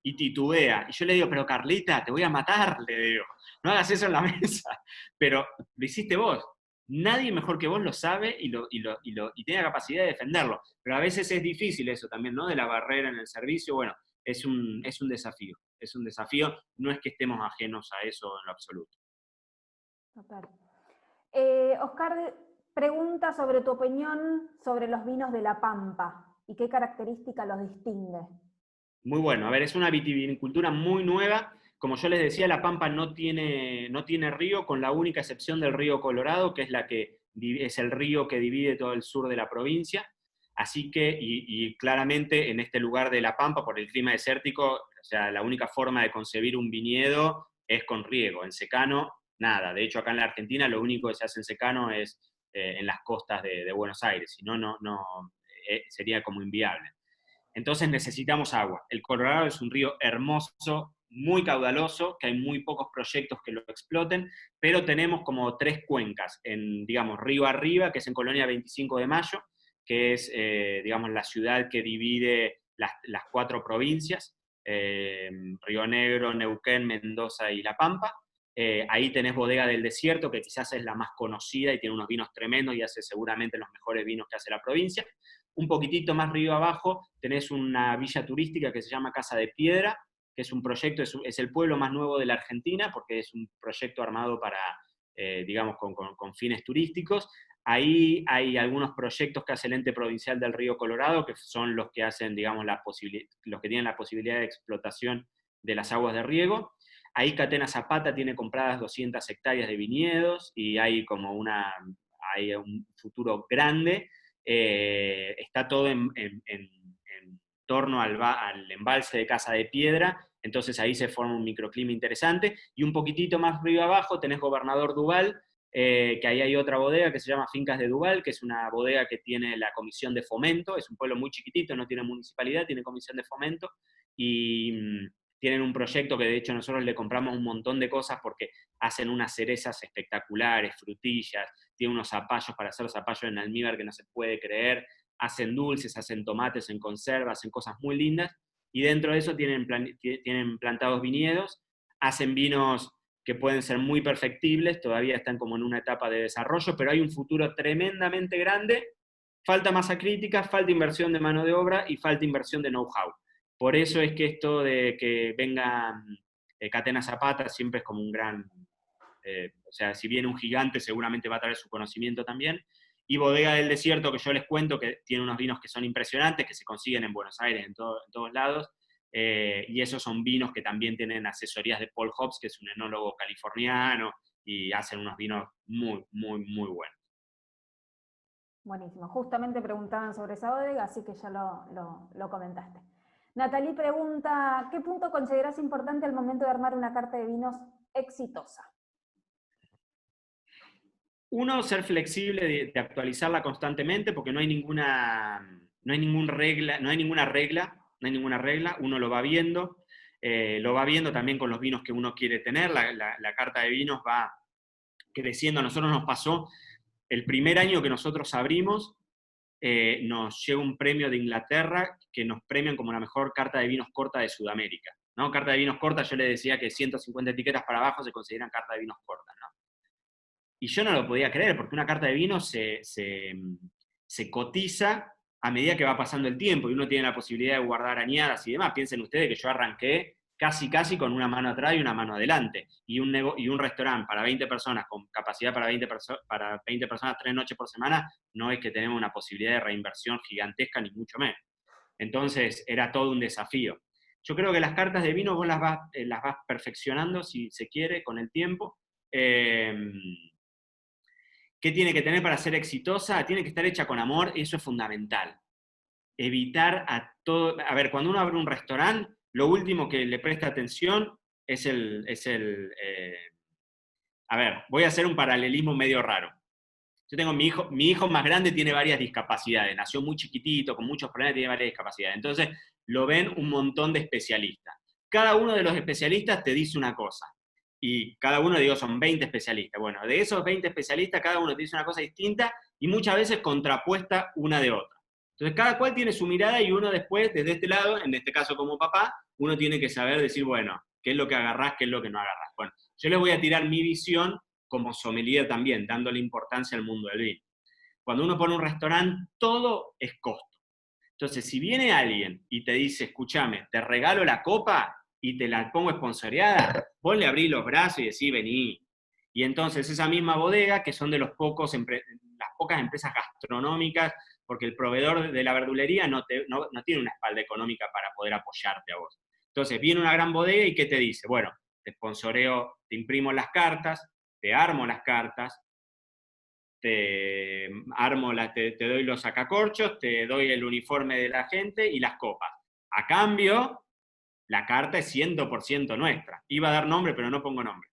Y titubea. Y yo le digo, pero Carlita, te voy a matar, le digo. No hagas eso en la mesa. Pero lo hiciste vos. Nadie mejor que vos lo sabe y tiene la capacidad de defenderlo. Pero a veces es difícil eso también, ¿no? De la barrera en el servicio. Bueno, es un desafío. Es un desafío. No es que estemos ajenos a eso en lo absoluto. Total. Oscar, pregunta sobre tu opinión sobre los vinos de La Pampa y qué característica los distingue. Muy bueno, a ver, es una vitivinicultura muy nueva. Como yo les decía, La Pampa no tiene río, con la única excepción del río Colorado, que es el río que divide todo el sur de la provincia. Así que, y claramente en este lugar de La Pampa, por el clima desértico, o sea, la única forma de concebir un viñedo es con riego. En secano, nada. De hecho, acá en la Argentina lo único que se hace en secano es en las costas de Buenos Aires, si no, sería como inviable. Entonces necesitamos agua. El Colorado es un río hermoso, muy caudaloso, que hay muy pocos proyectos que lo exploten, pero tenemos como 3 cuencas, digamos, río arriba, que es en Colonia 25 de Mayo, que es, digamos, la ciudad que divide las 4 provincias, Río Negro, Neuquén, Mendoza y La Pampa. Ahí tenés Bodega del Desierto, que quizás es la más conocida y tiene unos vinos tremendos y hace seguramente los mejores vinos que hace la provincia. Un poquitito más río abajo tenés una villa turística que se llama Casa de Piedra, que es un proyecto, es el pueblo más nuevo de la Argentina, porque es un proyecto armado para, digamos, con fines turísticos. Ahí hay algunos proyectos que hace el ente provincial del Río Colorado, que son los que hacen, digamos, los que tienen la posibilidad de explotación de las aguas de riego. Ahí Catena Zapata tiene compradas 200 hectáreas de viñedos y hay como hay un futuro grande. Está todo en torno al embalse de Casa de Piedra, entonces ahí se forma un microclima interesante, y un poquitito más río abajo tenés Gobernador Duval, que ahí hay otra bodega que se llama Fincas de Duval, que es una bodega que tiene la comisión de fomento, es un pueblo muy chiquitito, no tiene municipalidad, tiene comisión de fomento, y tienen un proyecto que de hecho nosotros le compramos un montón de cosas porque hacen unas cerezas espectaculares, frutillas, tienen unos zapallos para hacer zapallos en almíbar que no se puede creer, hacen dulces, hacen tomates en conserva, hacen cosas muy lindas, y dentro de eso tienen plantados viñedos, hacen vinos que pueden ser muy perfectibles, todavía están como en una etapa de desarrollo, pero hay un futuro tremendamente grande. Falta masa crítica, falta inversión de mano de obra y falta inversión de know-how. Por eso es que esto de que venga Catena Zapata siempre es como un gran, o sea, si viene un gigante seguramente va a traer su conocimiento también. Y Bodega del Desierto, que yo les cuento que tiene unos vinos que son impresionantes, que se consiguen en Buenos Aires, en todos lados, y esos son vinos que también tienen asesorías de Paul Hobbs, que es un enólogo californiano, y hacen unos vinos muy, muy, muy buenos. Buenísimo. Justamente preguntaban sobre esa bodega, así que ya lo comentaste. Natalie pregunta, ¿qué punto consideras importante al momento de armar una carta de vinos exitosa? Uno, ser flexible de actualizarla constantemente, porque no hay ninguna regla, uno lo va viendo también con los vinos que uno quiere tener, la carta de vinos va creciendo. A nosotros nos pasó, el primer año que nosotros abrimos, nos llega un premio de Inglaterra que nos premian como la mejor carta de vinos corta de Sudamérica, ¿no? Carta de vinos corta, yo le decía que 150 etiquetas para abajo se consideran carta de vinos corta, ¿no? Y yo no lo podía creer, porque una carta de vino se cotiza a medida que va pasando el tiempo, y uno tiene la posibilidad de guardar añadas y demás. Piensen ustedes que yo arranqué casi con una mano atrás y una mano adelante, y un restaurante para 20 personas, con capacidad para 20 personas 3 noches por semana, no es que tenemos una posibilidad de reinversión gigantesca, ni mucho menos. Entonces, era todo un desafío. Yo creo que las cartas de vino vos las vas perfeccionando, si se quiere, con el tiempo. ¿Qué tiene que tener para ser exitosa? Tiene que estar hecha con amor, eso es fundamental. Evitar a todo... A ver, cuando uno abre un restaurante, lo último que le presta atención es a ver, voy a hacer un paralelismo medio raro. Yo tengo mi hijo más grande tiene varias discapacidades, nació muy chiquitito, con muchos problemas, tiene varias discapacidades. Entonces, lo ven un montón de especialistas. Cada uno de los especialistas te dice una cosa. Y cada uno, digo, son 20 especialistas. Bueno, de esos 20 especialistas, cada uno te dice una cosa distinta y muchas veces contrapuesta una de otra. Entonces, cada cual tiene su mirada y uno después, desde este lado, en este caso como papá, uno tiene que saber decir, bueno, qué es lo que agarrás, qué es lo que no agarrás. Bueno, yo les voy a tirar mi visión como sommelier también, dándole importancia al mundo del vino. Cuando uno pone un restaurante, todo es costo. Entonces, si viene alguien y te dice, escúchame, te regalo la copa y te la pongo esponsoreada, vos le abrís los brazos y decís, vení. Y entonces esa misma bodega, que son de las pocas empresas gastronómicas, porque el proveedor de la verdulería no tiene una espalda económica para poder apoyarte a vos. Entonces viene una gran bodega y ¿qué te dice? Bueno, te sponsoreo, te imprimo las cartas, te armo las cartas, te doy los sacacorchos, te doy el uniforme de la gente y las copas. A cambio, la carta es 100% nuestra. Iba a dar nombre, pero no pongo nombre.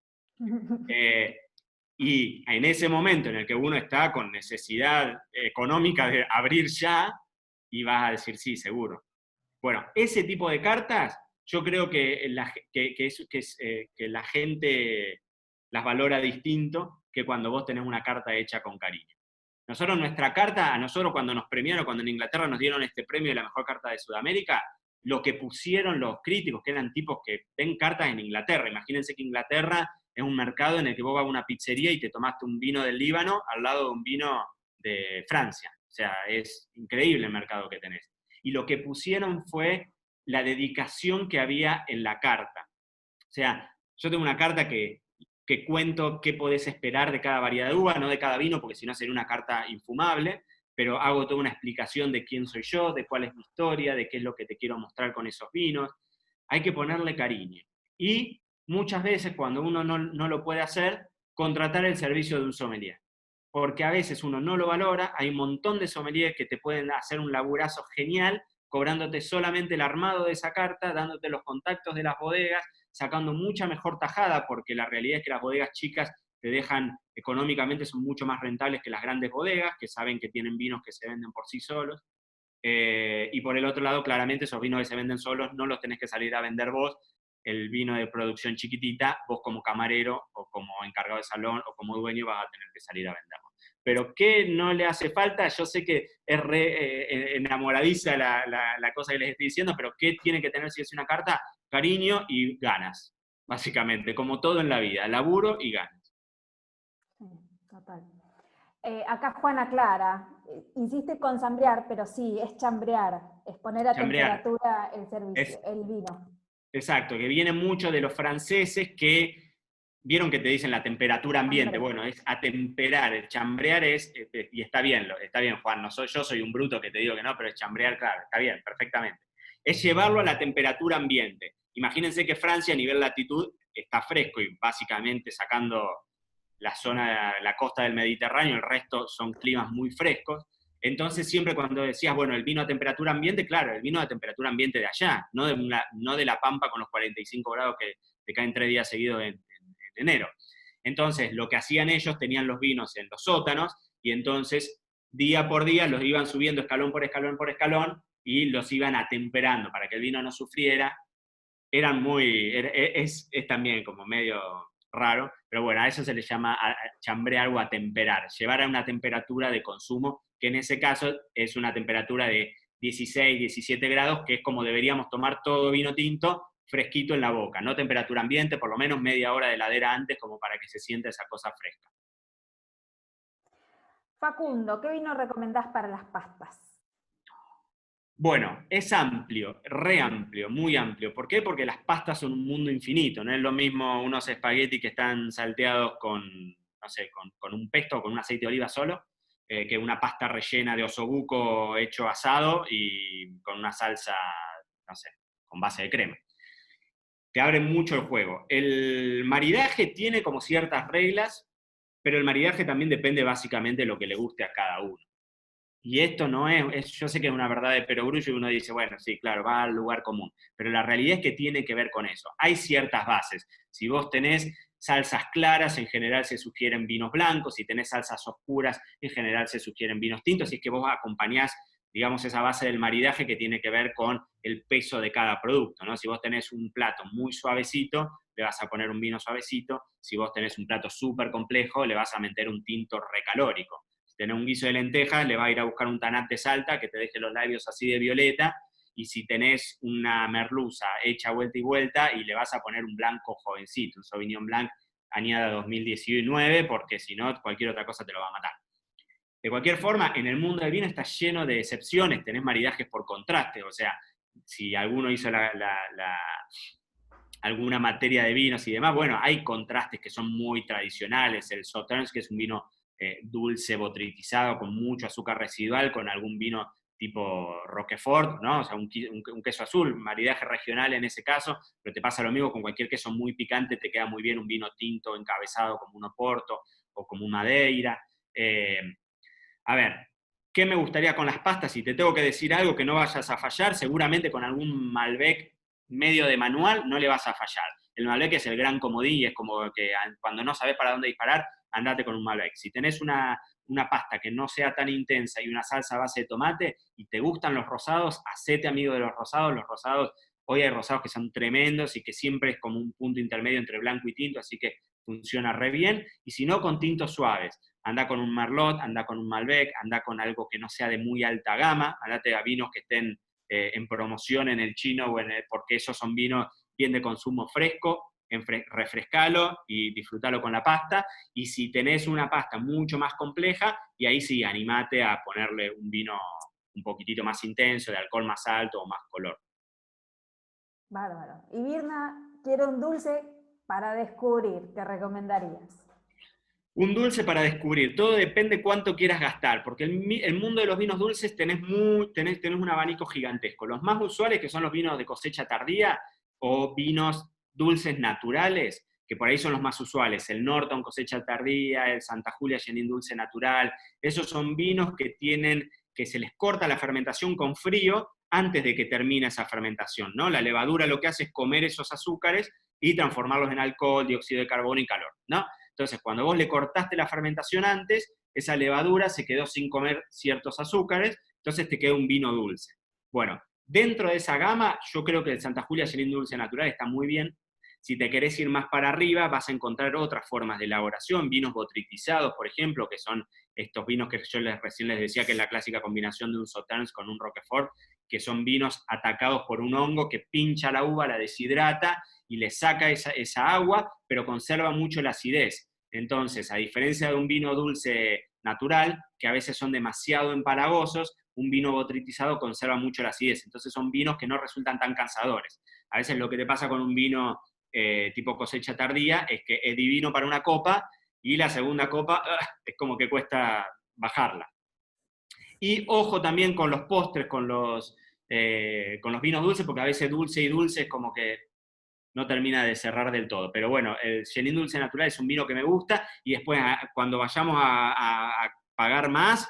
Y en ese momento en el que uno está con necesidad económica de abrir ya, y vas a decir, sí, seguro. Bueno, ese tipo de cartas, yo creo que la gente las valora distinto que cuando vos tenés una carta hecha con cariño. Nosotros, nuestra carta, a nosotros cuando nos premiaron, cuando en Inglaterra nos dieron este premio de la mejor carta de Sudamérica, lo que pusieron los críticos, que eran tipos que ven cartas en Inglaterra. Imagínense que Inglaterra es un mercado en el que vos vas a una pizzería y te tomaste un vino del Líbano al lado de un vino de Francia. O sea, es increíble el mercado que tenés. Y lo que pusieron fue la dedicación que había en la carta. O sea, yo tengo una carta que cuento qué podés esperar de cada variedad de uva, no de cada vino, porque si no sería una carta infumable, pero hago toda una explicación de quién soy yo, de cuál es mi historia, de qué es lo que te quiero mostrar con esos vinos. Hay que ponerle cariño. Y muchas veces, cuando uno no lo puede hacer, contratar el servicio de un sommelier. Porque a veces uno no lo valora, hay un montón de sommeliers que te pueden hacer un laburazo genial, cobrándote solamente el armado de esa carta, dándote los contactos de las bodegas, sacando mucha mejor tajada, porque la realidad es que las bodegas chicas te dejan, económicamente son mucho más rentables que las grandes bodegas, que saben que tienen vinos que se venden por sí solos. Y por el otro lado, claramente, esos vinos que se venden solos no los tenés que salir a vender vos. El vino de producción chiquitita, vos como camarero o como encargado de salón o como dueño vas a tener que salir a venderlo. Pero ¿qué no le hace falta? Yo sé que es enamoradiza la cosa que les estoy diciendo, pero ¿qué tiene que tener si es una carta? Cariño y ganas, básicamente, como todo en la vida, laburo y ganas. Sí, total. Acá Juana Clara insiste con chambrear, pero sí, es chambrear, es poner a Chambrear. temperatura el servicio, el vino. Exacto, que viene mucho de los franceses que, vieron que te dicen la temperatura ambiente, bueno, es atemperar, el chambrear es, y está bien, Juan, yo soy un bruto que te digo que no, pero es chambrear, claro, está bien, perfectamente. Es llevarlo a la temperatura ambiente. Imagínense que Francia a nivel latitud está fresco y básicamente sacando la costa del Mediterráneo, el resto son climas muy frescos. Entonces siempre cuando decías, bueno, el vino a temperatura ambiente, claro, el vino a temperatura ambiente de allá, no de la Pampa con los 45 grados que te caen 3 días seguidos en enero. Entonces lo que hacían ellos, tenían los vinos en los sótanos y entonces día por día los iban subiendo escalón por escalón por escalón y los iban atemperando para que el vino no sufriera. Es también como medio raro, pero bueno, a eso se le llama chambrear o atemperar, llevar a una temperatura de consumo, que en ese caso es una temperatura de 16, 17 grados, que es como deberíamos tomar todo vino tinto fresquito en la boca, no temperatura ambiente, por lo menos media hora de heladera antes, como para que se sienta esa cosa fresca. Facundo, ¿qué vino recomendás para las pastas? Bueno, es amplio, re amplio, muy amplio. ¿Por qué? Porque las pastas son un mundo infinito. No es lo mismo unos espaguetis que están salteados con, no sé, con un pesto o con un aceite de oliva solo, que una pasta rellena de osobuco hecho asado y con una salsa, no sé, con base de crema. Te abre mucho el juego. El maridaje tiene como ciertas reglas, pero el maridaje también depende básicamente de lo que le guste a cada uno. Y esto no yo sé que es una verdad de perogrullo y uno dice, bueno, sí, claro, va al lugar común, pero la realidad es que tiene que ver con eso. Hay ciertas bases. Si vos tenés salsas claras, en general se sugieren vinos blancos, si tenés salsas oscuras, en general se sugieren vinos tintos, si es que vos acompañás, digamos, esa base del maridaje que tiene que ver con el peso de cada producto, ¿no? Si vos tenés un plato muy suavecito, le vas a poner un vino suavecito, si vos tenés un plato súper complejo, le vas a meter un tinto recalórico. Si tenés un guiso de lentejas, le va a ir a buscar un tanat de Salta que te deje los labios así de violeta, y si tenés una merluza hecha vuelta y vuelta, y le vas a poner un blanco jovencito, un Sauvignon Blanc añada 2019, porque si no, cualquier otra cosa te lo va a matar. De cualquier forma, en el mundo del vino está lleno de excepciones, tenés maridajes por contraste, o sea, si alguno hizo alguna materia de vinos y demás, bueno, hay contrastes que son muy tradicionales, el Sauternes, que es un vino dulce botritizado con mucho azúcar residual, con algún vino tipo Roquefort, ¿no? O sea, un queso azul, maridaje regional en ese caso, pero te pasa lo mismo con cualquier queso muy picante, te queda muy bien un vino tinto encabezado como un Oporto o como un Madeira. A ver, ¿qué me gustaría con las pastas? Si te tengo que decir algo que no vayas a fallar, seguramente con algún Malbec medio de manual no le vas a fallar. El Malbec es el gran comodín y es como que cuando no sabes para dónde disparar, andate con un Malbec. Si tenés una pasta que no sea tan intensa y una salsa a base de tomate y te gustan los rosados, hacete amigo de los rosados. Los rosados, hoy hay rosados que son tremendos y que siempre es como un punto intermedio entre blanco y tinto, así que funciona re bien. Y si no, con tintos suaves. Anda con un Merlot, anda con un Malbec, anda con algo que no sea de muy alta gama, andate a vinos que estén en promoción en el chino, porque esos son vinos bien de consumo fresco, refrescalo y disfrutalo con la pasta. Y si tenés una pasta mucho más compleja, y ahí sí, animate a ponerle un vino un poquitito más intenso, de alcohol más alto o más color. Bárbaro. Y Virna, quiero un dulce para descubrir, ¿qué recomendarías? Un dulce para descubrir, todo depende cuánto quieras gastar, porque el mundo de los vinos dulces tenés un abanico gigantesco. Los más usuales, que son los vinos de cosecha tardía, o vinos dulces naturales, que por ahí son los más usuales, el Norton cosecha tardía, el Santa Julia Chenin dulce natural, esos son vinos que se les corta la fermentación con frío antes de que termine esa fermentación, ¿no? La levadura lo que hace es comer esos azúcares y transformarlos en alcohol, dióxido de carbono y calor, ¿no? Entonces, cuando vos le cortaste la fermentación antes, esa levadura se quedó sin comer ciertos azúcares, entonces te queda un vino dulce. Bueno, dentro de esa gama, yo creo que el Santa Julia Chenin dulce natural está muy bien. Si te querés ir más para arriba, vas a encontrar otras formas de elaboración, vinos botritizados, por ejemplo, que son estos vinos que yo recién les decía que es la clásica combinación de un Sauternes con un Roquefort, que son vinos atacados por un hongo que pincha la uva, la deshidrata y le saca esa agua, pero conserva mucho la acidez. Entonces, a diferencia de un vino dulce natural, que a veces son demasiado empalagosos, un vino botritizado conserva mucho la acidez. Entonces son vinos que no resultan tan cansadores. A veces lo que te pasa con un vino tipo cosecha tardía es que es divino para una copa y la segunda copa es como que cuesta bajarla. Y ojo también con los postres, con los vinos dulces, porque a veces dulce y dulce es como que no termina de cerrar del todo. Pero bueno, el Chenin dulce natural es un vino que me gusta y después cuando vayamos a pagar más,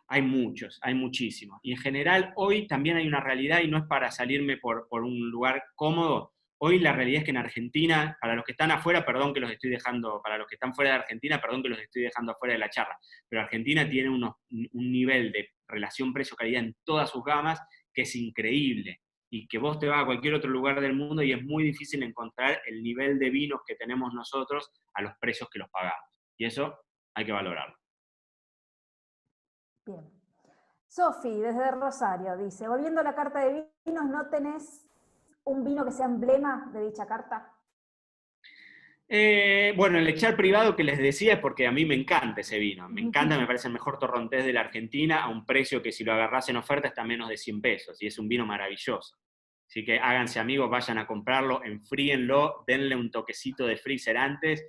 hay muchos, hay muchísimos. Y en general hoy también hay una realidad y no es para salirme por un lugar cómodo. Hoy la realidad es que en Argentina, para los que están afuera, perdón que los estoy dejando, para los que están fuera de Argentina, perdón que los estoy dejando afuera de la charla, pero Argentina tiene un nivel de relación precio-calidad en todas sus gamas que es increíble y que vos te vas a cualquier otro lugar del mundo y es muy difícil encontrar el nivel de vinos que tenemos nosotros a los precios que los pagamos. Y eso hay que valorarlo. Bien. Sofi, desde Rosario, dice, volviendo a la carta de vinos, ¿no tenés un vino que sea emblema de dicha carta? Bueno, el Echar Privado que les decía es porque a mí me encanta ese vino. Me encanta, me parece el mejor torrontés de la Argentina a un precio que si lo agarrás en oferta está menos de 100 pesos y es un vino maravilloso. Así que háganse amigos, vayan a comprarlo, enfríenlo, denle un toquecito de freezer antes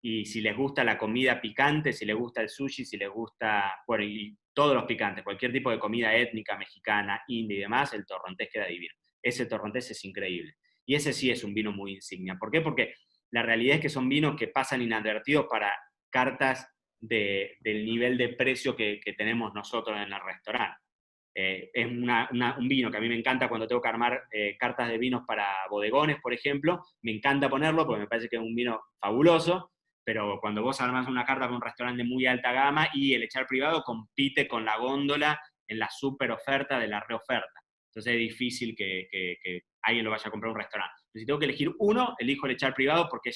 y si les gusta la comida picante, si les gusta el sushi, si les gusta, bueno, y todos los picantes, cualquier tipo de comida étnica, mexicana, india y demás, el torrontés queda divino. Ese torrontés es increíble. Y ese sí es un vino muy insignia. ¿Por qué? Porque la realidad es que son vinos que pasan inadvertidos para cartas del nivel de precio que tenemos nosotros en el restaurante. Es un vino que a mí me encanta cuando tengo que armar cartas de vinos para bodegones, por ejemplo. Me encanta ponerlo porque me parece que es un vino fabuloso, pero cuando vos armás una carta para un restaurante de muy alta gama y el Echar Privado compite con la góndola en la super oferta de la reoferta. Entonces es difícil que alguien lo vaya a comprar a un restaurante. Pero si tengo que elegir uno, elijo el Echar Privado porque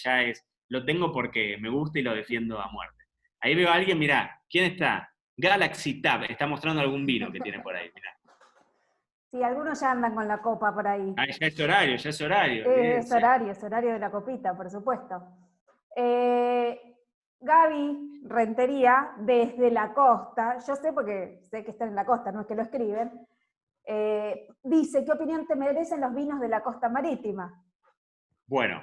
lo tengo porque me gusta y lo defiendo a muerte. Ahí veo a alguien, mirá, ¿quién está? Galaxy Tab, está mostrando algún vino que tiene por ahí, mirá. Sí, algunos ya andan con la copa por ahí. Ah, ya es horario, ya es horario. Es horario de la copita, por supuesto. Gaby Rentería, desde la costa, yo sé porque sé que están en la costa, no es que lo escriben, dice, ¿qué opinión te merecen los vinos de la costa marítima? Bueno,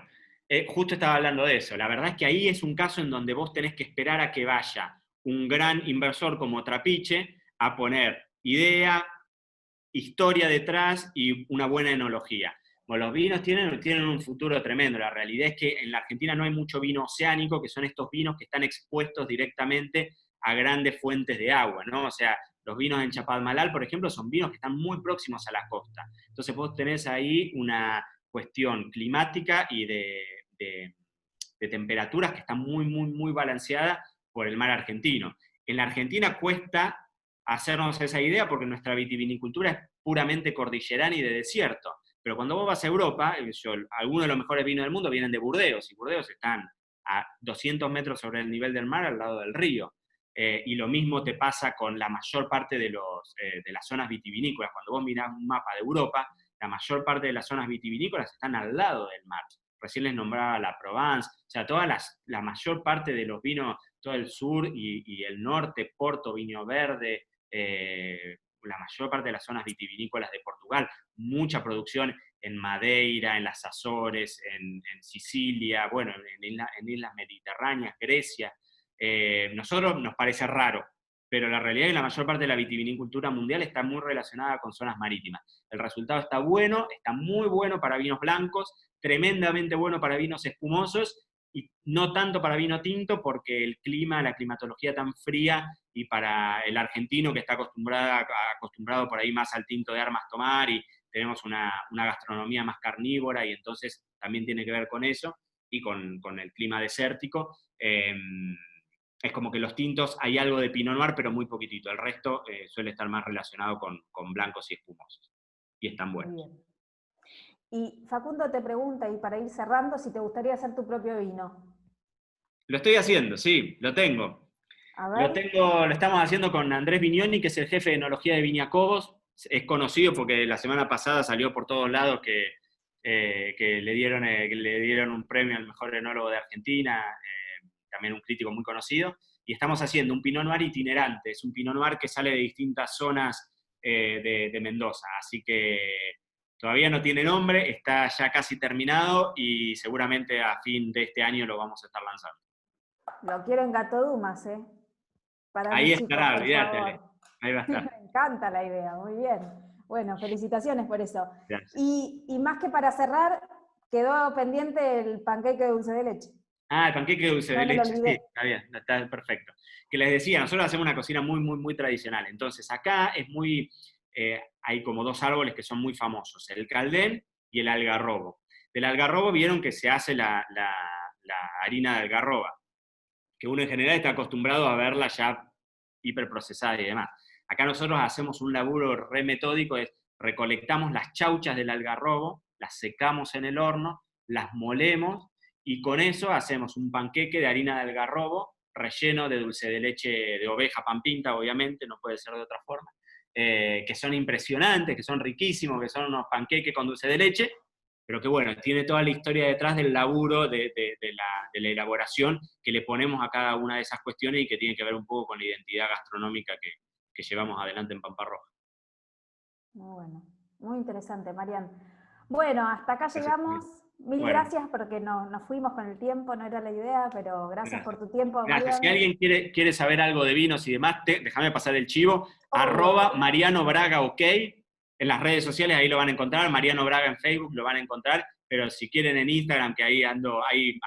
Justo estaba hablando de eso. La verdad es que ahí es un caso en donde vos tenés que esperar a que vaya un gran inversor como Trapiche a poner idea, historia detrás y una buena enología. Bueno, los vinos tienen un futuro tremendo. La realidad es que en la Argentina no hay mucho vino oceánico, que son estos vinos que están expuestos directamente a grandes fuentes de agua, ¿no? O sea, los vinos en Chapadmalal, por ejemplo, son vinos que están muy próximos a la costa. Entonces vos tenés ahí una cuestión climática y de temperaturas que está muy, muy, muy balanceada por el mar argentino. En la Argentina cuesta hacernos esa idea porque nuestra vitivinicultura es puramente cordillerana y de desierto. Pero cuando vos vas a Europa, algunos de los mejores vinos del mundo vienen de Burdeos, y Burdeos están a 200 metros sobre el nivel del mar al lado del río. Y lo mismo te pasa con la mayor parte de las zonas vitivinícolas. Cuando vos mirás un mapa de Europa, la mayor parte de las zonas vitivinícolas están al lado del mar. Recién les nombraba la Provence, o sea, la mayor parte de los vinos, todo el sur y el norte, Porto, Viño Verde, la mayor parte de las zonas vitivinícolas de Portugal, mucha producción en Madeira, en las Azores, en Sicilia, bueno, en islas mediterráneas, Grecia. Nosotros nos parece raro, pero la realidad es que la mayor parte de la vitivinicultura mundial está muy relacionada con zonas marítimas. El resultado está bueno, está muy bueno para vinos blancos, tremendamente bueno para vinos espumosos, y no tanto para vino tinto porque el clima, la climatología tan fría, y para el argentino que está acostumbrado por ahí más al tinto de armas tomar, y tenemos una gastronomía más carnívora, y entonces también tiene que ver con eso, y con el clima desértico. Es como que los tintos hay algo de Pinot Noir, pero muy poquitito. El resto suele estar más relacionado con blancos y espumosos. Y están buenos. Muy bien. Y Facundo te pregunta, y para ir cerrando, si te gustaría hacer tu propio vino. Lo estoy haciendo, sí, lo tengo. A ver. Lo estamos haciendo con Andrés Vignoni, que es el jefe de enología de Viña Cobos. Es conocido porque la semana pasada salió por todos lados que le dieron un premio al mejor enólogo de Argentina, también un crítico muy conocido. Y estamos haciendo un Pinot Noir itinerante. Es un Pinot Noir que sale de distintas zonas de Mendoza. Así que todavía no tiene nombre, está ya casi terminado y seguramente a fin de este año lo vamos a estar lanzando. Lo quiero en Gato Dumas, ¿eh? Para Ahí mis chicos, estará, por olvídate. favor. Ahí va a estar. Me encanta la idea, muy bien. Bueno, felicitaciones por eso. Gracias. Y más que para cerrar, quedó pendiente el panqueque de dulce de leche. Ah, el panqueque de dulce No de me lo leche, sí, olvidé. está bien, está perfecto. Que les decía, nosotros hacemos una cocina muy, muy, muy tradicional. Entonces, acá es hay como dos árboles que son muy famosos, el caldén y el algarrobo. Del algarrobo vieron que se hace la harina de algarroba, que uno en general está acostumbrado a verla ya hiperprocesada y demás. Acá nosotros hacemos un laburo re metódico, es recolectamos las chauchas del algarrobo, las secamos en el horno, las molemos, y con eso hacemos un panqueque de harina de algarrobo relleno de dulce de leche de oveja, pan pinta, obviamente, no puede ser de otra forma, que son impresionantes, que son riquísimos, que son unos panqueques con dulce de leche, pero que bueno, tiene toda la historia detrás del laburo de la elaboración que le ponemos a cada una de esas cuestiones y que tiene que ver un poco con la identidad gastronómica que llevamos adelante en Pampa Roja. Muy bueno, muy interesante, Marian. Bueno, hasta acá Gracias. llegamos. Mil Bueno, gracias porque nos fuimos con el tiempo, no era la idea, pero gracias por tu tiempo, gracias. Si Marian. alguien quiere saber algo de vinos y demás, déjame pasar el chivo, Obvio. @Mariano Braga OK, en las redes sociales ahí lo van a encontrar, Mariano Braga en Facebook lo van a encontrar, pero si quieren en Instagram, que ahí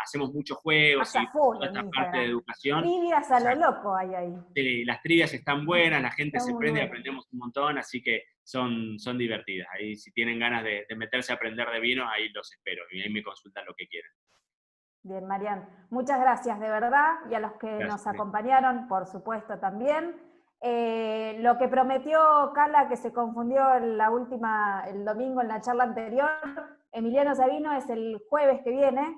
hacemos muchos juegos Hasta y full toda en esta parte de Instagram. educación. Trivias a lo loco hay ahí. Las trivias están buenas, la gente Está se muy prende, bueno. aprendemos un montón, así que son divertidas. Ahí si tienen ganas de meterse a aprender de vino, ahí los espero y ahí me consultan lo que quieran. Bien, Marian. Muchas gracias, de verdad, y a los que Gracias. nos acompañaron, por supuesto, también. Lo que prometió Cala, que se confundió el domingo en la charla anterior, Emiliano Sabino es el jueves que viene,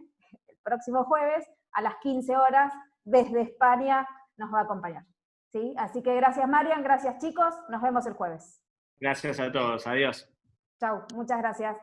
el próximo jueves, a las 15 horas, desde España, nos va a acompañar. ¿Sí? Así que gracias, Marian, gracias, chicos, nos vemos el jueves. Gracias a todos, adiós. Chau, muchas gracias.